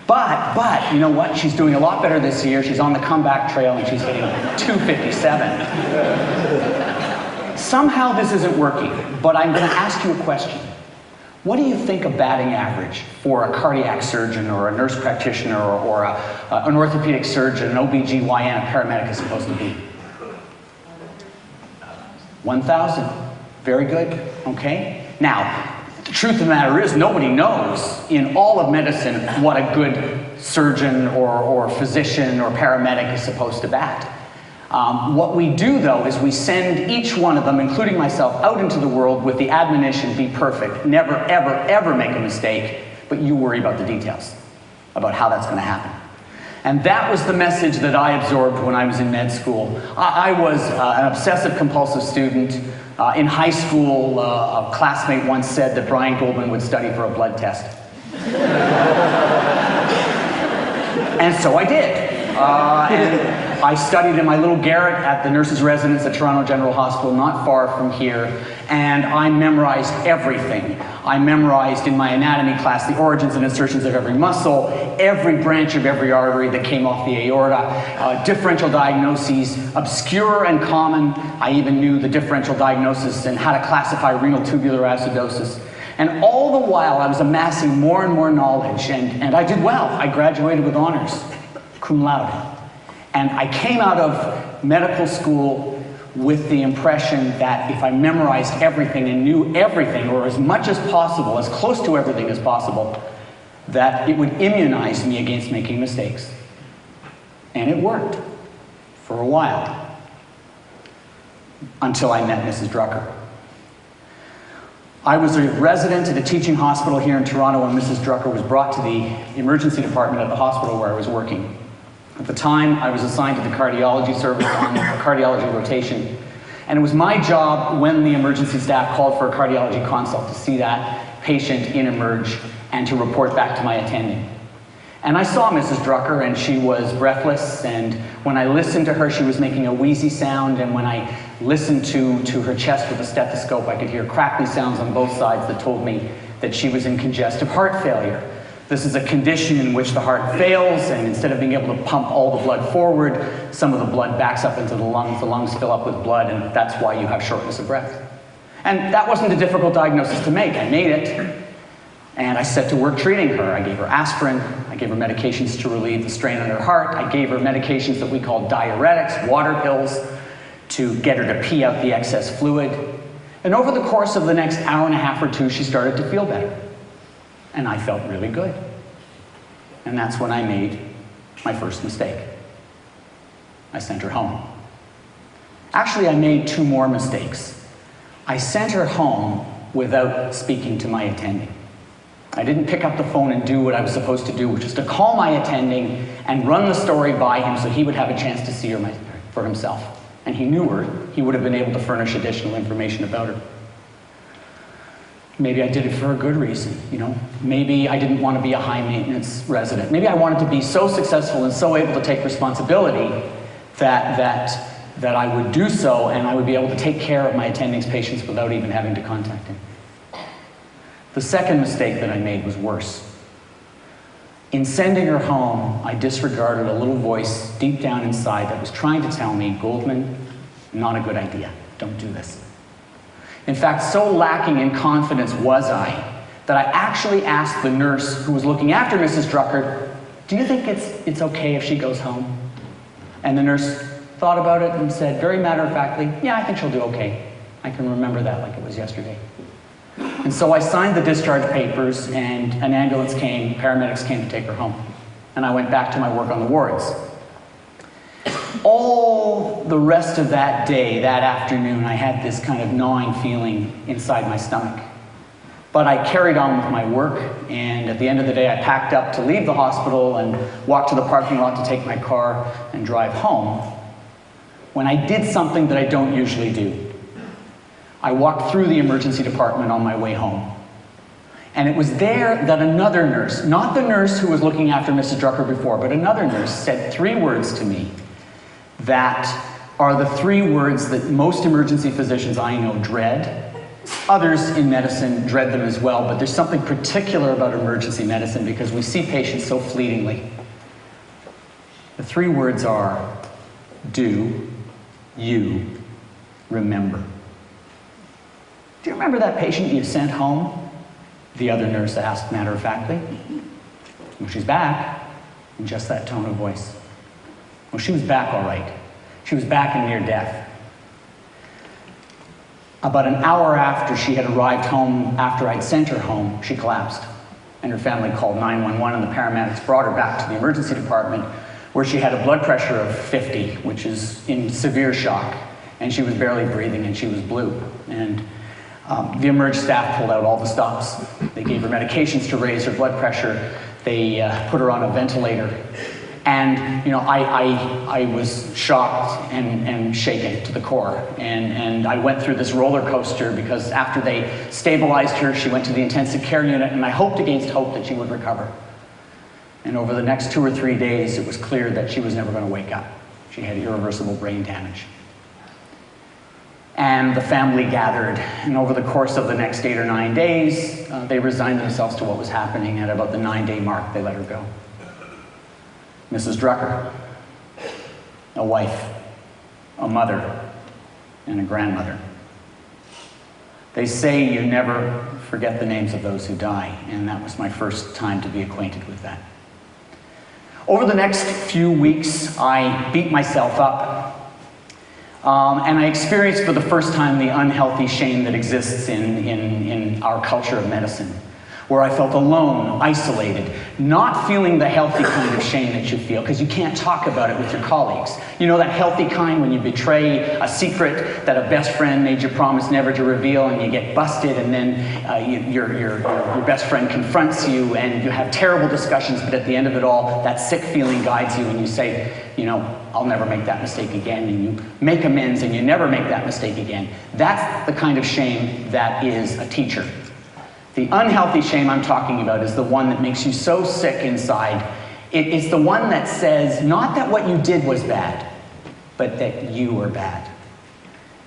But, you know what? She's doing a lot better this year. She's on the comeback trail and she's hitting 257. Somehow this isn't working, but I'm going to ask you a question. What do you think a batting average for a cardiac surgeon or a nurse practitioner or an orthopedic surgeon, an OBGYN, a paramedic is supposed to be? 1,000. Very good. Okay. Now, the truth of the matter is nobody knows in all of medicine what a good surgeon or physician or paramedic is supposed to bat. What we do, though, is we send each one of them, including myself, out into the world with the admonition, be perfect, never, ever, ever make a mistake, but you worry about the details, about how that's going to happen. And that was the message that I absorbed when I was in med school. I was an obsessive-compulsive student. In high school, a classmate once said that Brian Goldman would study for a blood test. And so I did. And I studied in my little garret at the nurses' residence at Toronto General Hospital, not far from here, and I memorized everything. I memorized in my anatomy class the origins and insertions of every muscle, every branch of every artery that came off the aorta, differential diagnoses, obscure and common. I even knew the differential diagnosis and how to classify renal tubular acidosis. And all the while, I was amassing more and more knowledge, and I did well. I graduated with honors, cum laude. And I came out of medical school with the impression that if I memorized everything and knew everything, or as much as possible, as close to everything as possible, that it would immunize me against making mistakes. And it worked for a while, until I met Mrs. Drucker. I was a resident at a teaching hospital here in Toronto when Mrs. Drucker was brought to the emergency department at the hospital where I was working. At the time, I was assigned to the cardiology service on a cardiology rotation, and it was my job when the emergency staff called for a cardiology consult to see that patient in emerge and to report back to my attending. And I saw Mrs. Drucker, and she was breathless, and when I listened to her, she was making a wheezy sound, and when I listened to her chest with a stethoscope, I could hear crackly sounds on both sides that told me that she was in congestive heart failure. This is a condition in which the heart fails, and instead of being able to pump all the blood forward, some of the blood backs up into the lungs fill up with blood, and that's why you have shortness of breath. And that wasn't a difficult diagnosis to make. I made it. And I set to work treating her. I gave her aspirin, I gave her medications to relieve the strain on her heart, I gave her medications that we call diuretics, water pills, to get her to pee out the excess fluid. And over the course of the next hour and a half or two, she started to feel better. And I felt really good. And that's when I made my first mistake. I sent her home. Actually, I made two more mistakes. I sent her home without speaking to my attending. I didn't pick up the phone and do what I was supposed to do, which was to call my attending and run the story by him so he would have a chance to see her for himself. And he knew her. He would have been able to furnish additional information about her. Maybe I did it for a good reason, you know. Maybe I didn't want to be a high-maintenance resident. Maybe I wanted to be so successful and so able to take responsibility that I would do so and I would be able to take care of my attending's patients without even having to contact him. The second mistake that I made was worse. In sending her home, I disregarded a little voice deep down inside that was trying to tell me, Goldman, not a good idea. Don't do this. In fact, so lacking in confidence was I that I actually asked the nurse who was looking after Mrs. Drucker, do you think it's okay if she goes home? And the nurse thought about it and said, very matter-of-factly, yeah, I think she'll do okay. I can remember that like it was yesterday. And so I signed the discharge papers, and an ambulance came, paramedics came to take her home. And I went back to my work on the wards. All the rest of that day, that afternoon, I had this kind of gnawing feeling inside my stomach. But I carried on with my work, and at the end of the day, I packed up to leave the hospital and walked to the parking lot to take my car and drive home, when I did something that I don't usually do. I walked through the emergency department on my way home. And it was there that another nurse, not the nurse who was looking after Mrs. Drucker before, but another nurse said three words to me that are the three words that most emergency physicians I know dread. Others in medicine dread them as well, but there's something particular about emergency medicine because we see patients so fleetingly. The three words are, do you remember? Do you remember that patient you sent home? The other nurse asked matter-of-factly. Well, she's back, in just that tone of voice. Well, she was back all right. She was back in near death. About an hour after she had arrived home, after I'd sent her home, she collapsed. And her family called 911, and the paramedics brought her back to the emergency department, where she had a blood pressure of 50, which is in severe shock. And she was barely breathing, and she was blue. And the emerge staff pulled out all the stops. They gave her medications to raise her blood pressure. They put her on a ventilator. And, you know, I was shocked and shaken to the core. And I went through this roller coaster because after they stabilized her, she went to the intensive care unit, and I hoped against hope that she would recover. And over the next 2 or 3 days, it was clear that she was never going to wake up. She had irreversible brain damage. And the family gathered, and over the course of the next 8 or 9 days, they resigned themselves to what was happening. At about the 9-day mark, they let her go. Mrs. Drucker, a wife, a mother, and a grandmother. They say you never forget the names of those who die, and that was my first time to be acquainted with that. Over the next few weeks, I beat myself up, and I experienced for the first time the unhealthy shame that exists in our culture of medicine, where I felt alone, isolated, not feeling the healthy kind of shame that you feel, because you can't talk about it with your colleagues. You know that healthy kind when you betray a secret that a best friend made you promise never to reveal, and you get busted, and then your best friend confronts you, and you have terrible discussions, but at the end of it all, that sick feeling guides you, and you say, you know, I'll never make that mistake again, and you make amends, and you never make that mistake again. That's the kind of shame that is a teacher. The unhealthy shame I'm talking about is the one that makes you so sick inside. It's the one that says, not that what you did was bad, but that you were bad.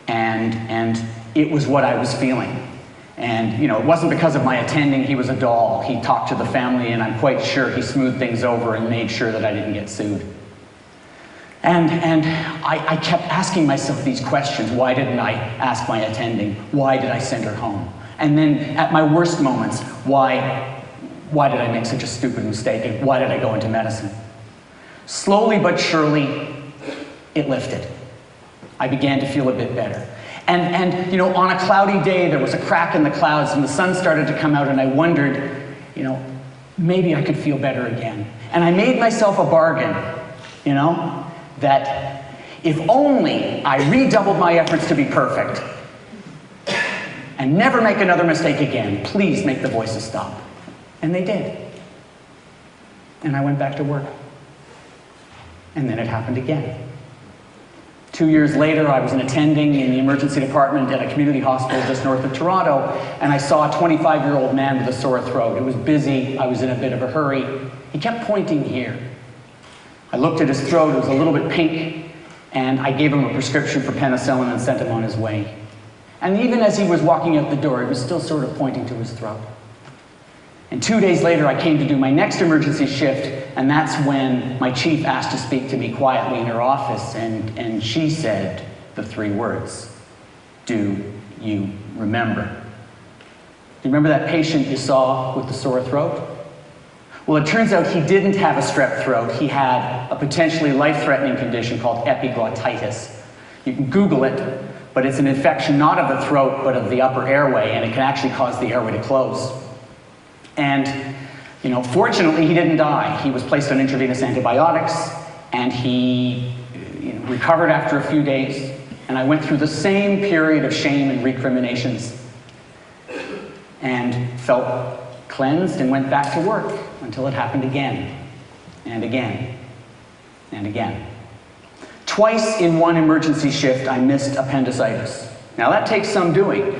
And it was what I was feeling. And, you know, it wasn't because of my attending. He was a doll. He talked to the family, and I'm quite sure he smoothed things over and made sure that I didn't get sued. And I kept asking myself these questions. Why didn't I ask my attending? Why did I send her home? And then at my worst moments, why did I make such a stupid mistake, and why did I go into medicine? Slowly but surely, it lifted. I began to feel a bit better. And you know, on a cloudy day, there was a crack in the clouds, and the sun started to come out, and I wondered, you know, maybe I could feel better again. And I made myself a bargain, you know, that if only I redoubled my efforts to be perfect, and never make another mistake again, please make the voices stop. And they did. And I went back to work. And then it happened again. 2 years later, I was an attending in the emergency department at a community hospital just north of Toronto, and I saw a 25-year-old man with a sore throat. It was busy. I was in a bit of a hurry. He kept pointing here. I looked at his throat. It was a little bit pink, and I gave him a prescription for penicillin and sent him on his way. And even as he was walking out the door, he was still sort of pointing to his throat. And 2 days later, I came to do my next emergency shift, and that's when my chief asked to speak to me quietly in her office, and she said the 3 words, "Do you remember?" Do you remember that patient you saw with the sore throat? Well, it turns out he didn't have a strep throat. He had a potentially life-threatening condition called epiglottitis. You can Google it, but it's an infection not of the throat, but of the upper airway, and it can actually cause the airway to close. And, you know, fortunately, he didn't die. He was placed on intravenous antibiotics, and he recovered after a few days, and I went through the same period of shame and recriminations, and felt cleansed and went back to work until it happened again, and again, and again. Twice in one emergency shift, I missed appendicitis. Now that takes some doing,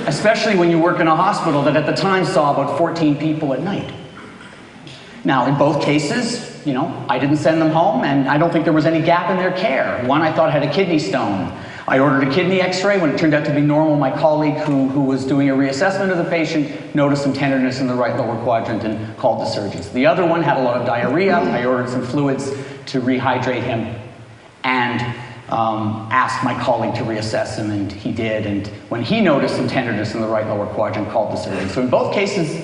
especially when you work in a hospital that at the time saw about 14 people at night. Now, in both cases, you know, I didn't send them home, and I don't think there was any gap in their care. One I thought had a kidney stone. I ordered a kidney x-ray. When it turned out to be normal, my colleague who was doing a reassessment of the patient noticed some tenderness in the right lower quadrant and called the surgeons. The other one had a lot of diarrhea. I ordered some fluids to rehydrate him, and asked my colleague to reassess him, and he did. And when he noticed some tenderness in the right lower quadrant, called the surgeon. So in both cases,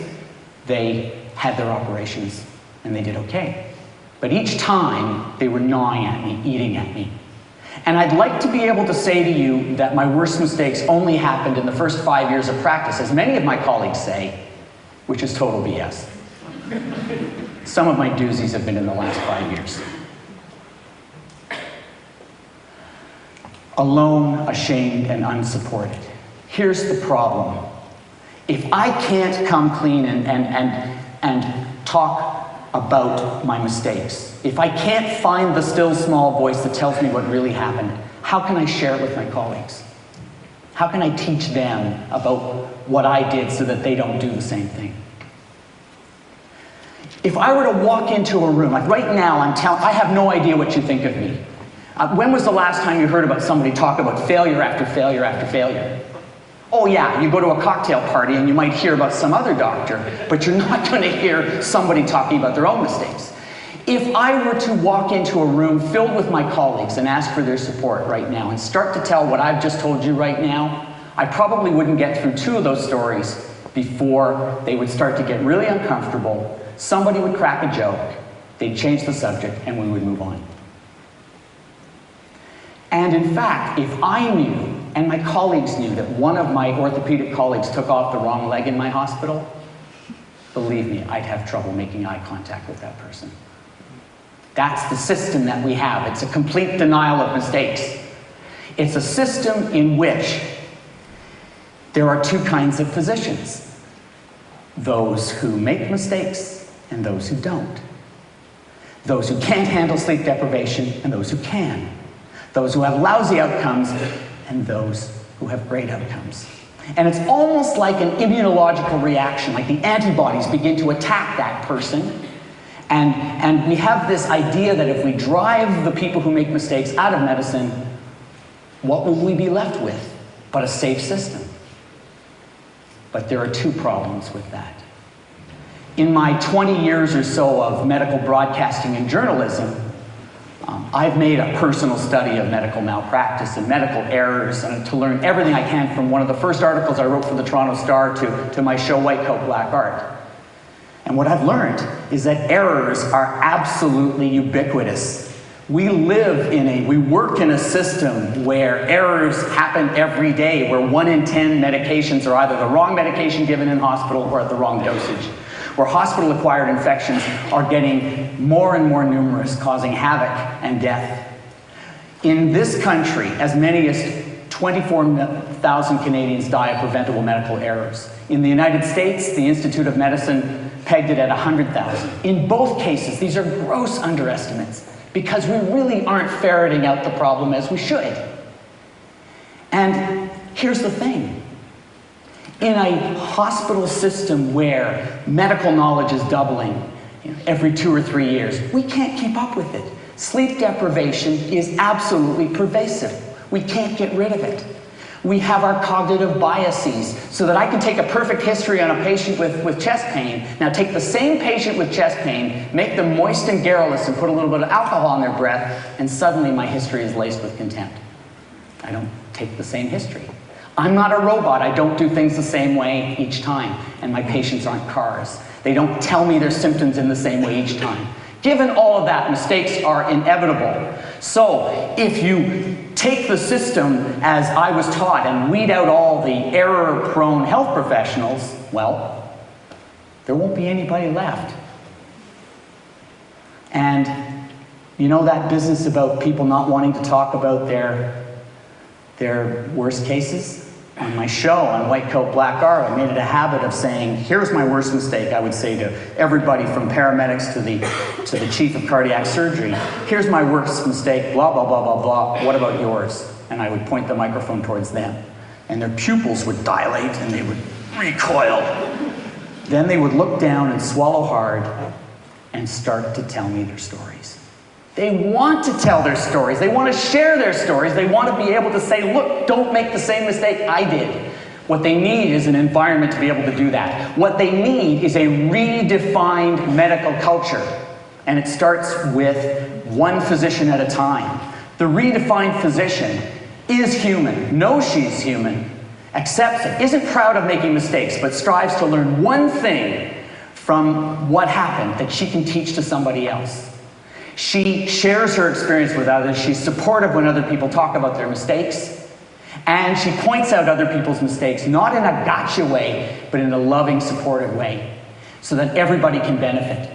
they had their operations, and they did okay. But each time, they were gnawing at me, eating at me. And I'd like to be able to say to you that my worst mistakes only happened in the first 5 years of practice, as many of my colleagues say, which is total BS. Some of my doozies have been in the last 5 years. Alone, ashamed, and unsupported. Here's the problem. If I can't come clean and talk about my mistakes, if I can't find the still small voice that tells me what really happened, how can I share it with my colleagues? How can I teach them about what I did so that they don't do the same thing? If I were to walk into a room, like right now, I have no idea what you think of me. When was the last time you heard about somebody talk about failure after failure after failure? Oh yeah, you go to a cocktail party and you might hear about some other doctor, but you're not going to hear somebody talking about their own mistakes. If I were to walk into a room filled with my colleagues and ask for their support right now and start to tell what I've just told you right now, I probably wouldn't get through 2 of those stories before they would start to get really uncomfortable. Somebody would crack a joke, they'd change the subject, and we would move on. And in fact, if I knew, and my colleagues knew, that one of my orthopedic colleagues took off the wrong leg in my hospital, believe me, I'd have trouble making eye contact with that person. That's the system that we have. It's a complete denial of mistakes. It's a system in which there are 2 kinds of physicians: those who make mistakes and those who don't. Those who can't handle sleep deprivation and those who can. Those who have lousy outcomes and those who have great outcomes. And it's almost like an immunological reaction, like the antibodies begin to attack that person. And we have this idea that if we drive the people who make mistakes out of medicine, what will we be left with but a safe system? But there are 2 problems with that. In my 20 years or so of medical broadcasting and journalism, I've made a personal study of medical malpractice and medical errors, and to learn everything I can from one of the first articles I wrote for the Toronto Star to my show White Coat Black Art. And what I've learned is that errors are absolutely ubiquitous. We work in a system where errors happen every day, where 1 in 10 medications are either the wrong medication given in hospital or at the wrong dosage, where hospital-acquired infections are getting more and more numerous, causing havoc and death. In this country, as many as 24,000 Canadians die of preventable medical errors. In the United States, the Institute of Medicine pegged it at 100,000. In both cases, these are gross underestimates, because we really aren't ferreting out the problem as we should. And here's the thing. In a hospital system where medical knowledge is doubling every 2 or 3 years, we can't keep up with it. Sleep deprivation is absolutely pervasive. We can't get rid of it. We have our cognitive biases, so that I can take a perfect history on a patient with chest pain, now take the same patient with chest pain, make them moist and garrulous and put a little bit of alcohol in their breath, and suddenly my history is laced with contempt. I don't take the same history. I'm not a robot. I don't do things the same way each time, and my patients aren't cars. They don't tell me their symptoms in the same way each time. Given all of that, mistakes are inevitable. So if you take the system as I was taught and weed out all the error-prone health professionals, well, there won't be anybody left. And you know that business about people not wanting to talk about their worst cases? On my show, on White Coat Black Art, I made it a habit of saying, here's my worst mistake. I would say to everybody from paramedics to the chief of cardiac surgery, here's my worst mistake, blah, blah, blah, blah, blah. What about yours? And I would point the microphone towards them. And their pupils would dilate and they would recoil. Then they would look down and swallow hard and start to tell me their stories. They want to tell their stories. They want to share their stories. They want to be able to say, look, don't make the same mistake I did. What they need is an environment to be able to do that. What they need is a redefined medical culture. And it starts with one physician at a time. The redefined physician is human, knows she's human, accepts it, isn't proud of making mistakes, but strives to learn one thing from what happened that she can teach to somebody else. She shares her experience with others. She's supportive when other people talk about their mistakes. And she points out other people's mistakes, not in a gotcha way, but in a loving, supportive way, so that everybody can benefit.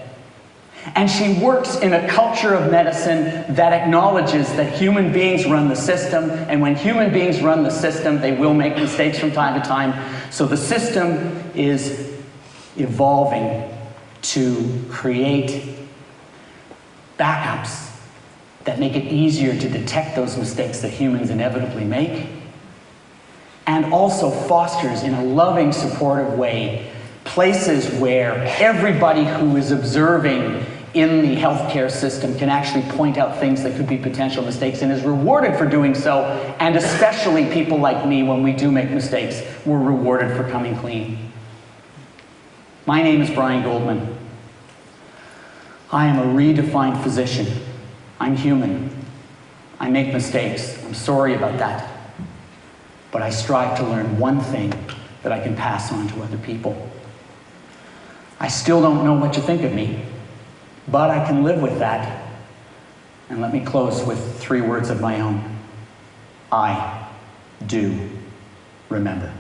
And she works in a culture of medicine that acknowledges that human beings run the system, and when human beings run the system, they will make mistakes from time to time. So the system is evolving to create backups that make it easier to detect those mistakes that humans inevitably make, and also fosters in a loving, supportive way places where everybody who is observing in the healthcare system can actually point out things that could be potential mistakes and is rewarded for doing so, and especially people like me, when we do make mistakes, we're rewarded for coming clean. My name is Brian Goldman. I am a redefined physician. I'm human. I make mistakes. I'm sorry about that. but I strive to learn one thing that I can pass on to other people. I still don't know what you think of me, but I can live with that. And let me close with 3 words of my own. I do remember.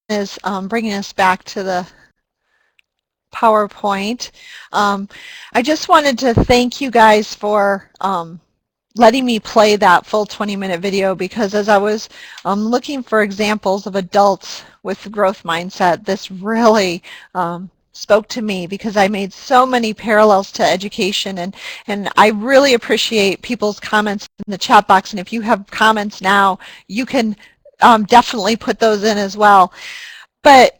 Is bringing us back to the PowerPoint. I just wanted to thank you guys for letting me play that full 20-minute video, because as I was looking for examples of adults with growth mindset, this really spoke to me, because I made so many parallels to education, and I really appreciate people's comments in the chat box, and if you have comments now, you can definitely put those in as well. But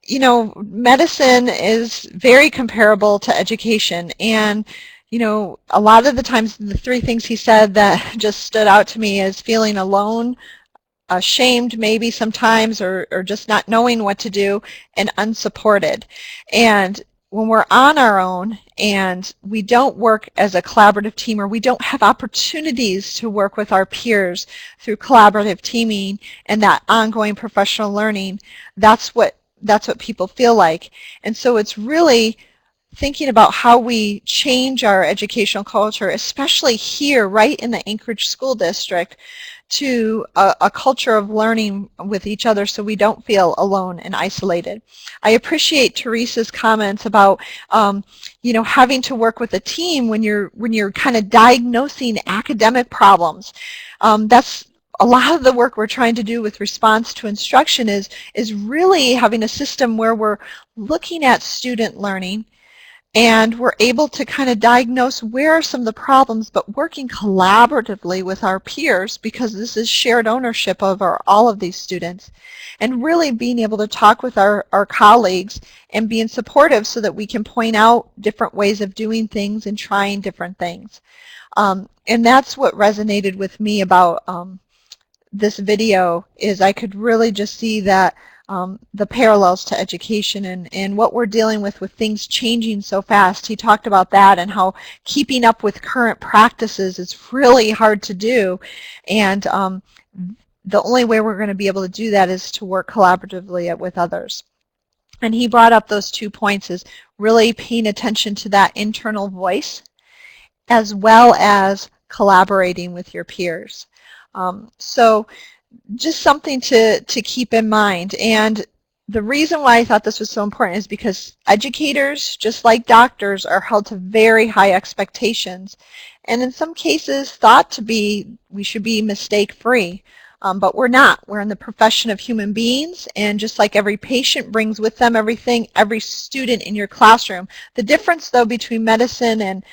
you know, medicine is very comparable to education, and you know, a lot of the times the 3 things he said that just stood out to me is feeling alone, ashamed maybe sometimes, or just not knowing what to do, and unsupported. And when we're on our own and we don't work as a collaborative team, or we don't have opportunities to work with our peers through collaborative teaming and that ongoing professional learning, that's what people feel like. And so it's really thinking about how we change our educational culture, especially here right in the Anchorage School District, to a culture of learning with each other so we don't feel alone and isolated. I appreciate Teresa's comments about you know, having to work with a team when you're kind of diagnosing academic problems. That's a lot of the work we're trying to do with response to instruction is really having a system where we're looking at student learning, and we're able to kind of diagnose where are some of the problems, but working collaboratively with our peers, because this is shared ownership over all of these students, and really being able to talk with our colleagues and being supportive so that we can point out different ways of doing things and trying different things. And that's what resonated with me about this video, is I could really just see that the parallels to education and what we're dealing with things changing so fast. He talked about that and how keeping up with current practices is really hard to do, and the only way we're going to be able to do that is to work collaboratively with others. And he brought up those 2 points, is really paying attention to that internal voice as well as collaborating with your peers. So just something to keep in mind. And the reason why I thought this was so important is because educators, just like doctors, are held to very high expectations, and in some cases thought to be, we should be mistake-free. But we're not. We're in the profession of human beings, and just like every patient brings with them everything, every student in your classroom. The difference, though, between medicine and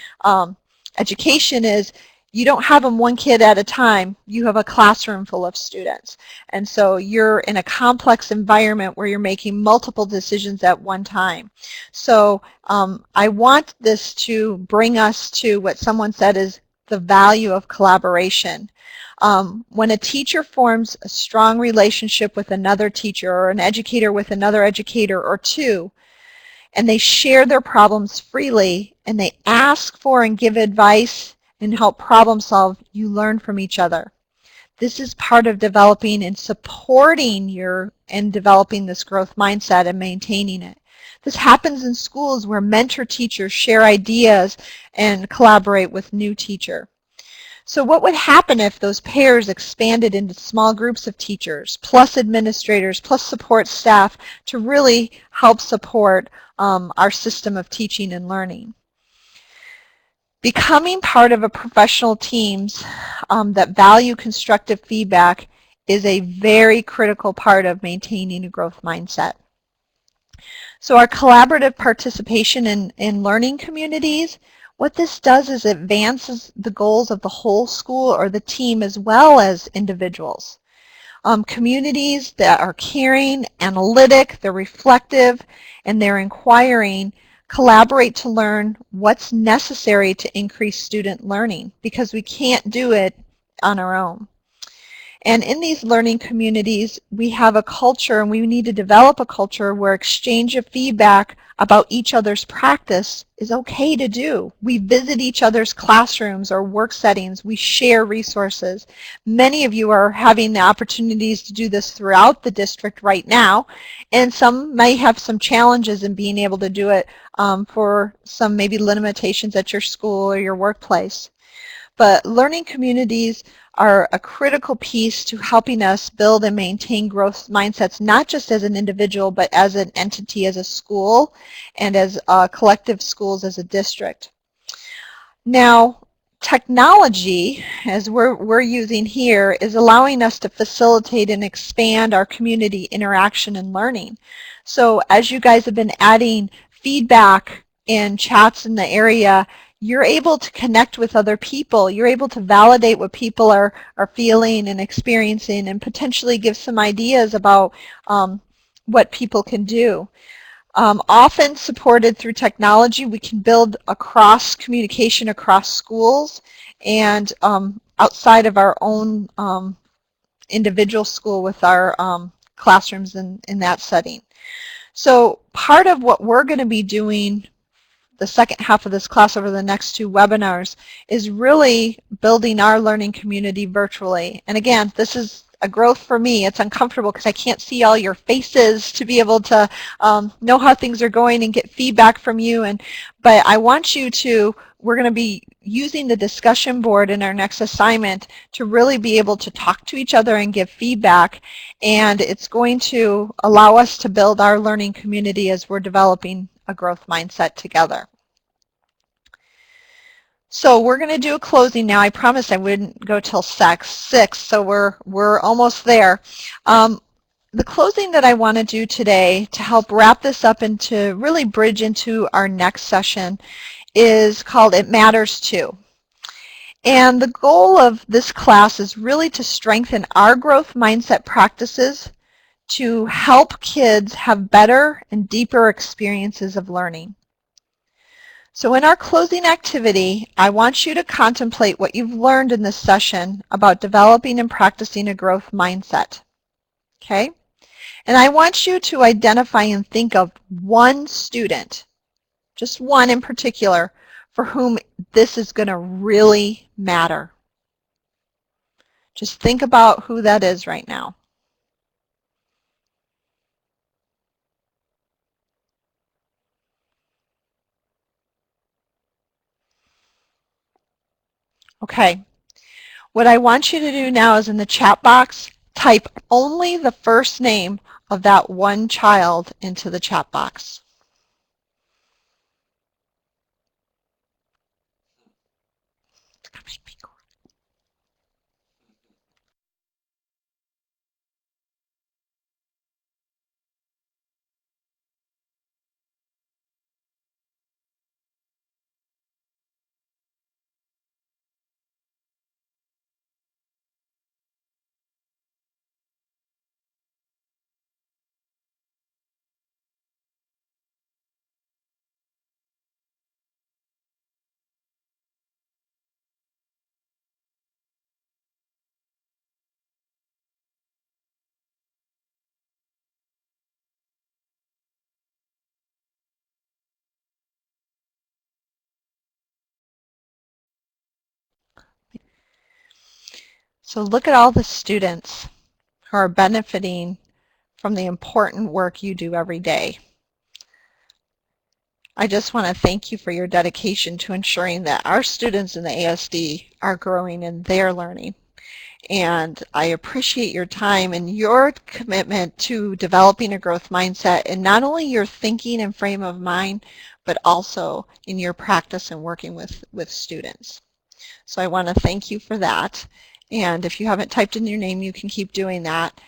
education is you don't have them one kid at a time. You have a classroom full of students. And so you're in a complex environment where you're making multiple decisions at one time. So I want this to bring us to what someone said is the value of collaboration. When a teacher forms a strong relationship with another teacher, or an educator with another educator or two, and they share their problems freely, and they ask for and give advice and help problem solve, you learn from each other. This is part of developing and supporting and developing this growth mindset and maintaining it. This happens in schools where mentor teachers share ideas and collaborate with new teacher. So what would happen if those pairs expanded into small groups of teachers, plus administrators, plus support staff, to really help support our system of teaching and learning? Becoming part of a professional teams that value constructive feedback is a very critical part of maintaining a growth mindset. So our collaborative participation in learning communities, what this does is it advances the goals of the whole school or the team as well as individuals. Communities that are caring, analytic, they're reflective, and they're inquiring collaborate to learn what's necessary to increase student learning, because we can't do it on our own. And in these learning communities, we have a culture, and we need to develop a culture where exchange of feedback about each other's practice is okay to do. We visit each other's classrooms or work settings. We share resources. Many of you are having the opportunities to do this throughout the district right now, and some may have some challenges in being able to do it for some maybe limitations at your school or your workplace. But learning communities are a critical piece to helping us build and maintain growth mindsets, not just as an individual, but as an entity, as a school, and as collective schools as a district. Now, technology, as we're using here, is allowing us to facilitate and expand our community interaction and learning. So as you guys have been adding feedback and chats in the area, you're able to connect with other people. You're able to validate what people are feeling and experiencing, and potentially give some ideas about what people can do. Often supported through technology, we can build across communication across schools and outside of our own individual school with our classrooms in that setting. So part of what we're going to be doing the second half of this class over the next 2 webinars is really building our learning community virtually. And again, this is a growth for me. It's uncomfortable because I can't see all your faces to be able to know how things are going and get feedback from you. But I want you to, we're going to be using the discussion board in our next assignment to really be able to talk to each other and give feedback. And it's going to allow us to build our learning community as we're developing a growth mindset together. So we're going to do a closing now. I promised I wouldn't go till 6, so we're almost there. The closing that I want to do today to help wrap this up and to really bridge into our next session is called It Matters Too. And the goal of this class is really to strengthen our growth mindset practices to help kids have better and deeper experiences of learning. So in our closing activity, I want you to contemplate what you've learned in this session about developing and practicing a growth mindset. Okay? And I want you to identify and think of one student, just one in particular, for whom this is going to really matter. Just think about who that is right now. Okay. What I want you to do now is in the chat box, type only the first name of that one child into the chat box. So look at all the students who are benefiting from the important work you do every day. I just want to thank you for your dedication to ensuring that our students in the ASD are growing in their learning. And I appreciate your time and your commitment to developing a growth mindset in not only your thinking and frame of mind, but also in your practice and working with students. So I want to thank you for that. And if you haven't typed in your name, you can keep doing that.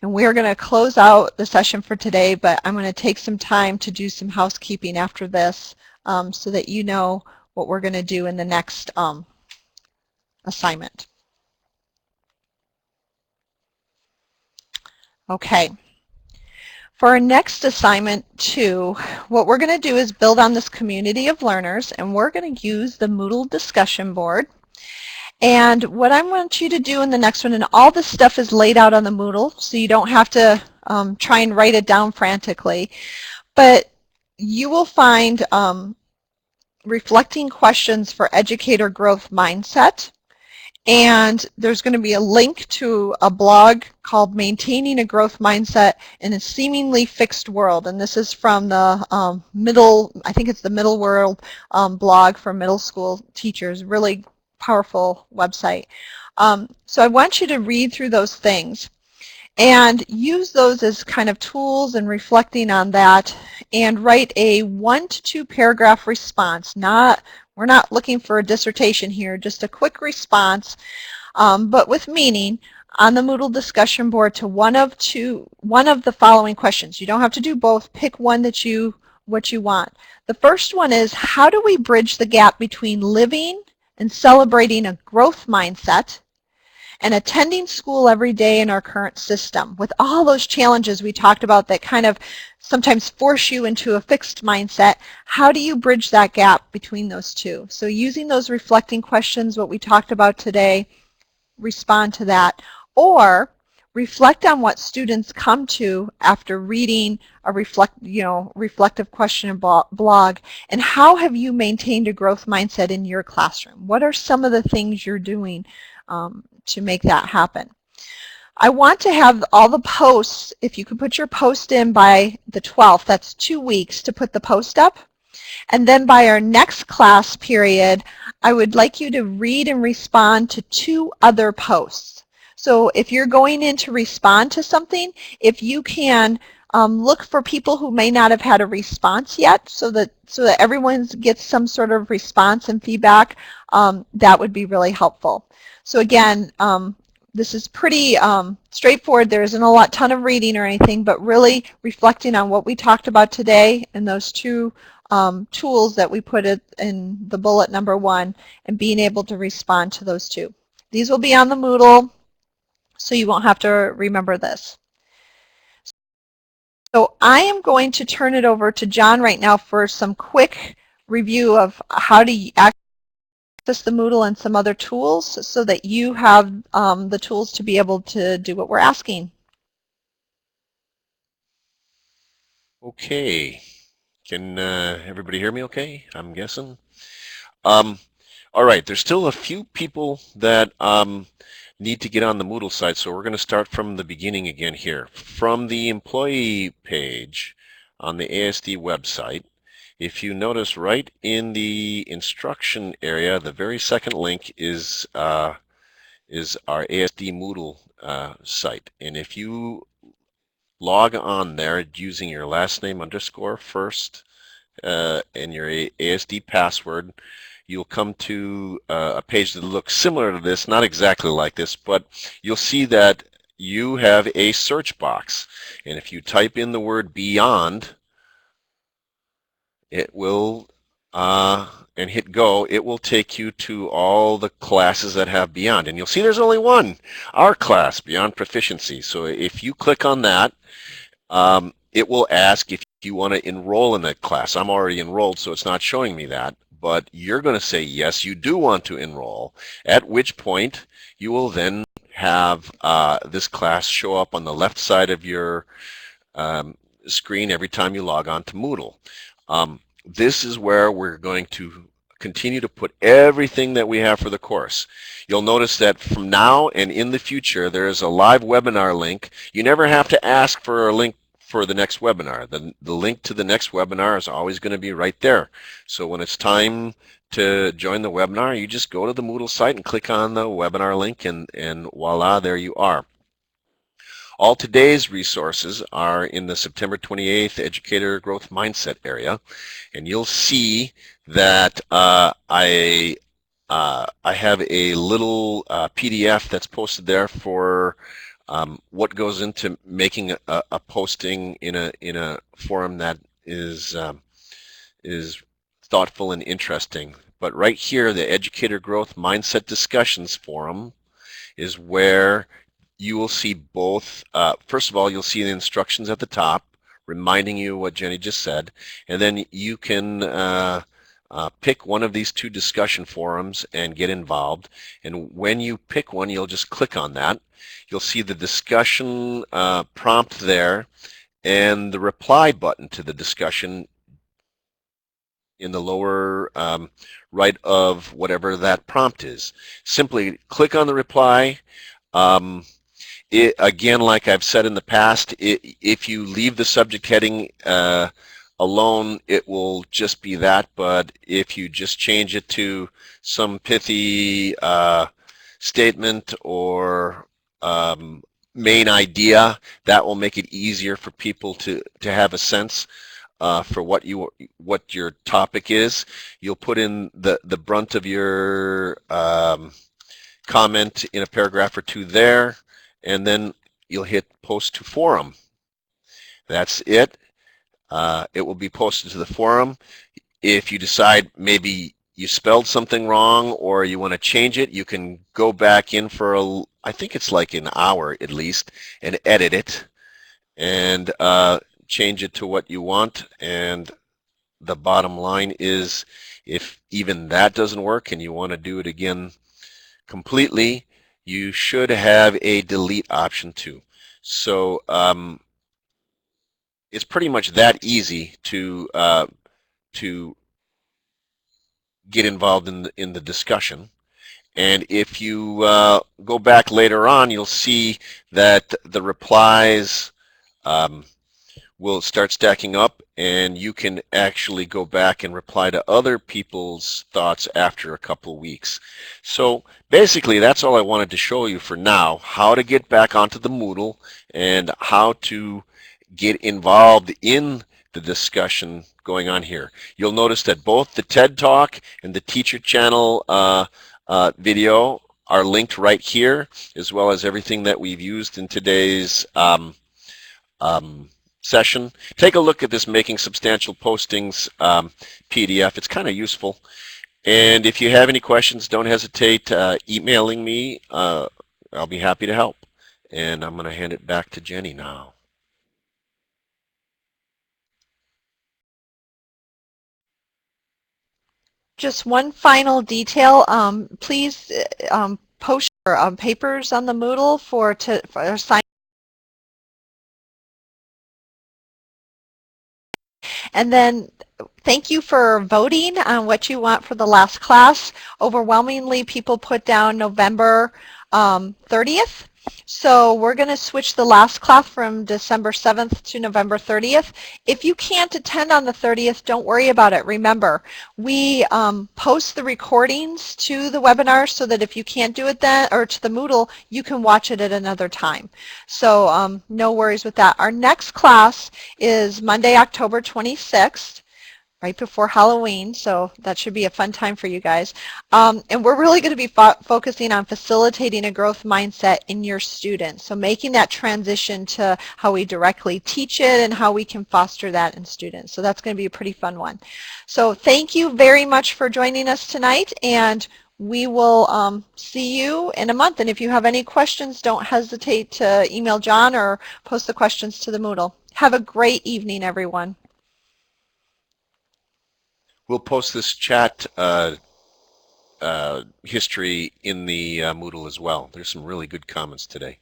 And we're going to close out the session for today, but I'm going to take some time to do some housekeeping after this so that you know what we're going to do in the next assignment. Okay. For our next assignment 2, what we're going to do is build on this community of learners, and we're going to use the Moodle discussion board. And what I want you to do in the next one, and all this stuff is laid out on the Moodle, so you don't have to try and write it down frantically, but you will find reflecting questions for educator growth mindset. And there's going to be a link to a blog called Maintaining a Growth Mindset in a Seemingly Fixed World. And this is from the I think it's the Middle World blog for middle school teachers. Really powerful website. So I want you to read through those things and use those as kind of tools and reflecting on that, and write a 1 to 2 paragraph response. We're not looking for a dissertation here, just a quick response, but with meaning, on the Moodle discussion board to one of the following questions. You don't have to do both. Pick one that what you want. The first one is, how do we bridge the gap between living and celebrating a growth mindset and attending school every day in our current system, with all those challenges we talked about that kind of sometimes force you into a fixed mindset? How do you bridge that gap between those two? So using those reflecting questions, what we talked about today, respond to that. Or reflect on what students come to after reading a reflective question blog, and how have you maintained a growth mindset in your classroom? What are some of the things you're doing to make that happen? I want to have all the posts, if you could put your post in by the 12th, that's 2 weeks to put the post up. And then by our next class period, I would like you to read and respond to 2 other posts. So if you're going in to respond to something, if you can look for people who may not have had a response yet, so that everyone gets some sort of response and feedback, that would be really helpful. So again, this is pretty straightforward. There isn't a ton of reading or anything, but really reflecting on what we talked about today and those 2 tools that we put in the bullet number 1, and being able to respond to those 2. These will be on the Moodle, so you won't have to remember this. So I am going to turn it over to John right now for some quick review of how to access the Moodle and some other tools, so that you have the tools to be able to do what we're asking. Okay. Can everybody hear me okay, I'm guessing? All right, there's still a few people that need to get on the Moodle site, so we're going to start from the beginning again here. From the employee page on the ASD website, if you notice right in the instruction area, the very second link is our ASD Moodle site. And if you log on there using your last name _ first and your ASD password, you'll come to a page that looks similar to this, not exactly like this, but you'll see that you have a search box. And if you type in the word beyond, it will, and hit go, it will take you to all the classes that have Beyond. And you'll see there's only one, our class, Beyond Proficiency. So if you click on that, it will ask if you want to enroll in that class. I'm already enrolled, so it's not showing me that. But you're going to say, yes, you do want to enroll, at which point you will then have this class show up on the left side of your screen every time you log on to Moodle. This is where we're going to continue to put everything that we have for the course. You'll notice that from now and in the future, there is a live webinar link. You never have to ask for a link for the next webinar. The link to the next webinar is always going to be right there. So when it's time to join the webinar, you just go to the Moodle site and click on the webinar link, and voila, there you are. All today's resources are in the September 28th Educator Growth Mindset area, and you'll see that I have a little PDF that's posted there for what goes into making a posting in a forum that is thoughtful and interesting. But right here, the Educator Growth Mindset Discussions forum is where you will see both. First of all, you'll see the instructions at the top reminding you what Jenny just said, and then you can pick one of these two discussion forums and get involved. And when you pick one, you'll just click on that. You'll see the discussion prompt there and the reply button to the discussion in the lower right of whatever that prompt is. Simply click on the reply. Again, like I've said in the past, if you leave the subject heading alone, it will just be that. But if you just change it to some pithy statement or main idea, that will make it easier for people to have a sense for what your topic is. You'll put in the brunt of your comment in a paragraph or two there, and then you'll hit post to forum. That's it. It will be posted to the forum. If you decide maybe you spelled something wrong or you want to change it, you can go back in for I think it's like an hour at least, and edit it and change it to what you want. And the bottom line is, if even that doesn't work and you want to do it again completely, you should have a delete option too. So it's pretty much that easy to get involved in the discussion. And if you go back later on, you'll see that the replies will start stacking up, and you can actually go back and reply to other people's thoughts after a couple of weeks. So basically, that's all I wanted to show you for now, how to get back onto the Moodle and how to get involved in the discussion going on here. You'll notice that both the TED Talk and the Teacher Channel video are linked right here, as well as everything that we've used in today's session. Take a look at this Making Substantial Postings PDF. It's kind of useful. And if you have any questions, don't hesitate emailing me. I'll be happy to help. And I'm going to hand it back to Jenny now. Just one final detail. Please post your papers on the Moodle for sign. And then thank you for voting on what you want for the last class. Overwhelmingly, people put down November 30th. So we're going to switch the last class from December 7th to November 30th. If you can't attend on the 30th, don't worry about it. Remember, we post the recordings to the webinar so that if you can't do it then, or to the Moodle, you can watch it at another time. So no worries with that. Our next class is Monday, October 26th. Right before Halloween, so that should be a fun time for you guys. And we're really going to be focusing on facilitating a growth mindset in your students, so making that transition to how we directly teach it and how we can foster that in students. So that's going to be a pretty fun one. So thank you very much for joining us tonight, and we will see you in a month. And if you have any questions, don't hesitate to email John or post the questions to the Moodle. Have a great evening, everyone. We'll post this chat history in the Moodle as well. There's some really good comments today.